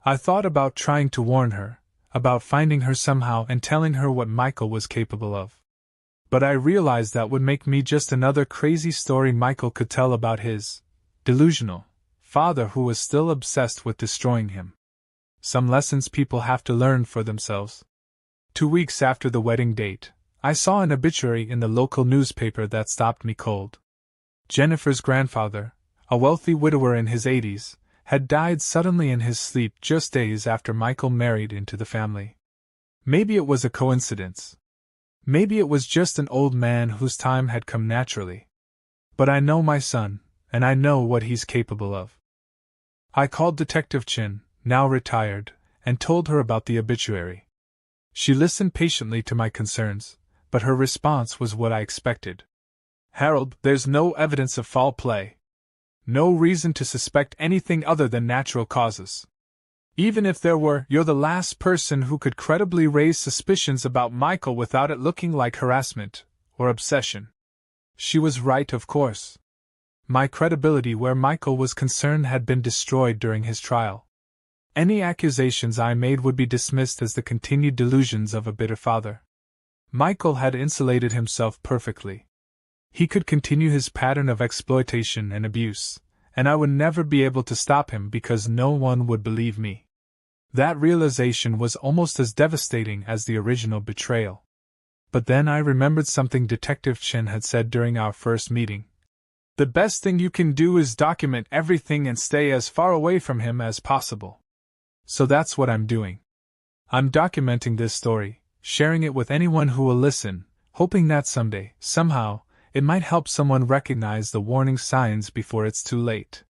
I thought about trying to warn her, about finding her somehow and telling her what Michael was capable of. But I realized that would make me just another crazy story Michael could tell about his delusional father who was still obsessed with destroying him. Some lessons people have to learn for themselves. 2 weeks after the wedding date, I saw an obituary in the local newspaper that stopped me cold. Jennifer's grandfather, a wealthy widower in his 80s, had died suddenly in his sleep just days after Michael married into the family. Maybe it was a coincidence. Maybe it was just an old man whose time had come naturally. But I know my son, and I know what he's capable of. I called Detective Chin, now retired, and told her about the obituary. She listened patiently to my concerns, but her response was what I expected. Harold, there's no evidence of foul play. No reason to suspect anything other than natural causes. Even if there were, you're the last person who could credibly raise suspicions about Michael without it looking like harassment or obsession. She was right, of course. My credibility where Michael was concerned had been destroyed during his trial. Any accusations I made would be dismissed as the continued delusions of a bitter father. Michael had insulated himself perfectly. He could continue his pattern of exploitation and abuse, and I would never be able to stop him because no one would believe me. That realization was almost as devastating as the original betrayal. But then I remembered something Detective Chin had said during our first meeting. The best thing you can do is document everything and stay as far away from him as possible. So that's what I'm doing. I'm documenting this story, sharing it with anyone who will listen, hoping that someday, somehow, it might help someone recognize the warning signs before it's too late.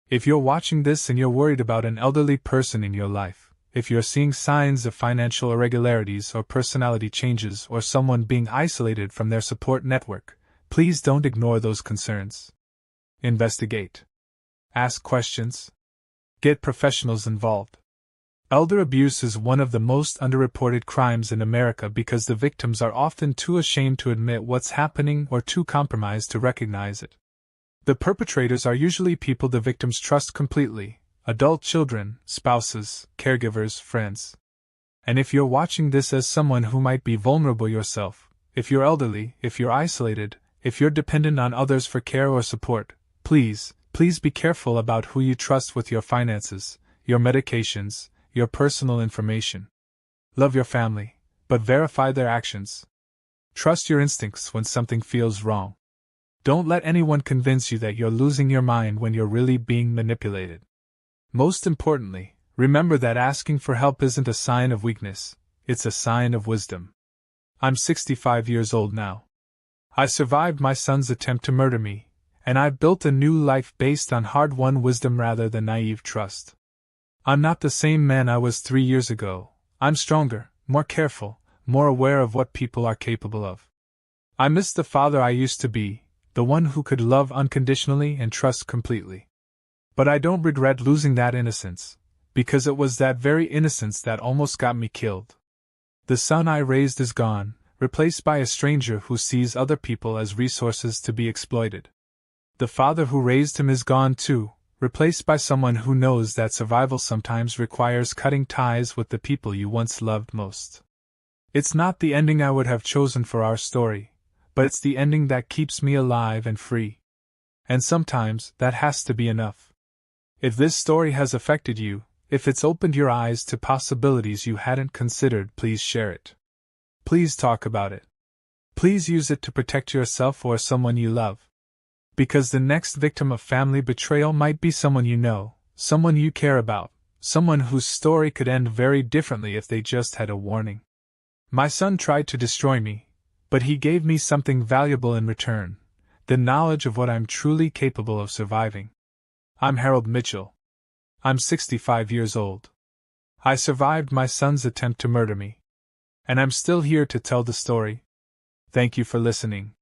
If you're watching this and you're worried about an elderly person in your life, if you're seeing signs of financial irregularities or personality changes or someone being isolated from their support network, please don't ignore those concerns. Investigate. Ask questions. Get professionals involved. Elder abuse is one of the most underreported crimes in America because the victims are often too ashamed to admit what's happening or too compromised to recognize it. The perpetrators are usually people the victims trust completely: adult children, spouses, caregivers, friends. And if you're watching this as someone who might be vulnerable yourself, if you're elderly, if you're isolated, if you're dependent on others for care or support, please be careful about who you trust with your finances, your medications, your personal information. Love your family, but verify their actions. Trust your instincts when something feels wrong. Don't let anyone convince you that you're losing your mind when you're really being manipulated. Most importantly, remember that asking for help isn't a sign of weakness, it's a sign of wisdom. I'm 65 years old now. I survived my son's attempt to murder me, and I've built a new life based on hard-won wisdom rather than naive trust. I'm not the same man I was 3 years ago. I'm stronger, more careful, more aware of what people are capable of. I miss the father I used to be, the one who could love unconditionally and trust completely. But I don't regret losing that innocence, because it was that very innocence that almost got me killed. The son I raised is gone, replaced by a stranger who sees other people as resources to be exploited. The father who raised him is gone too, replaced by someone who knows that survival sometimes requires cutting ties with the people you once loved most. It's not the ending I would have chosen for our story, but it's the ending that keeps me alive and free. And sometimes that has to be enough. If this story has affected you, if it's opened your eyes to possibilities you hadn't considered, please share it. Please talk about it. Please use it to protect yourself or someone you love. Because the next victim of family betrayal might be someone you know, someone you care about, someone whose story could end very differently if they just had a warning. My son tried to destroy me, but he gave me something valuable in return: the knowledge of what I'm truly capable of surviving. I'm Harold Mitchell. I'm 65 years old. I survived my son's attempt to murder me. And I'm still here to tell the story. Thank you for listening.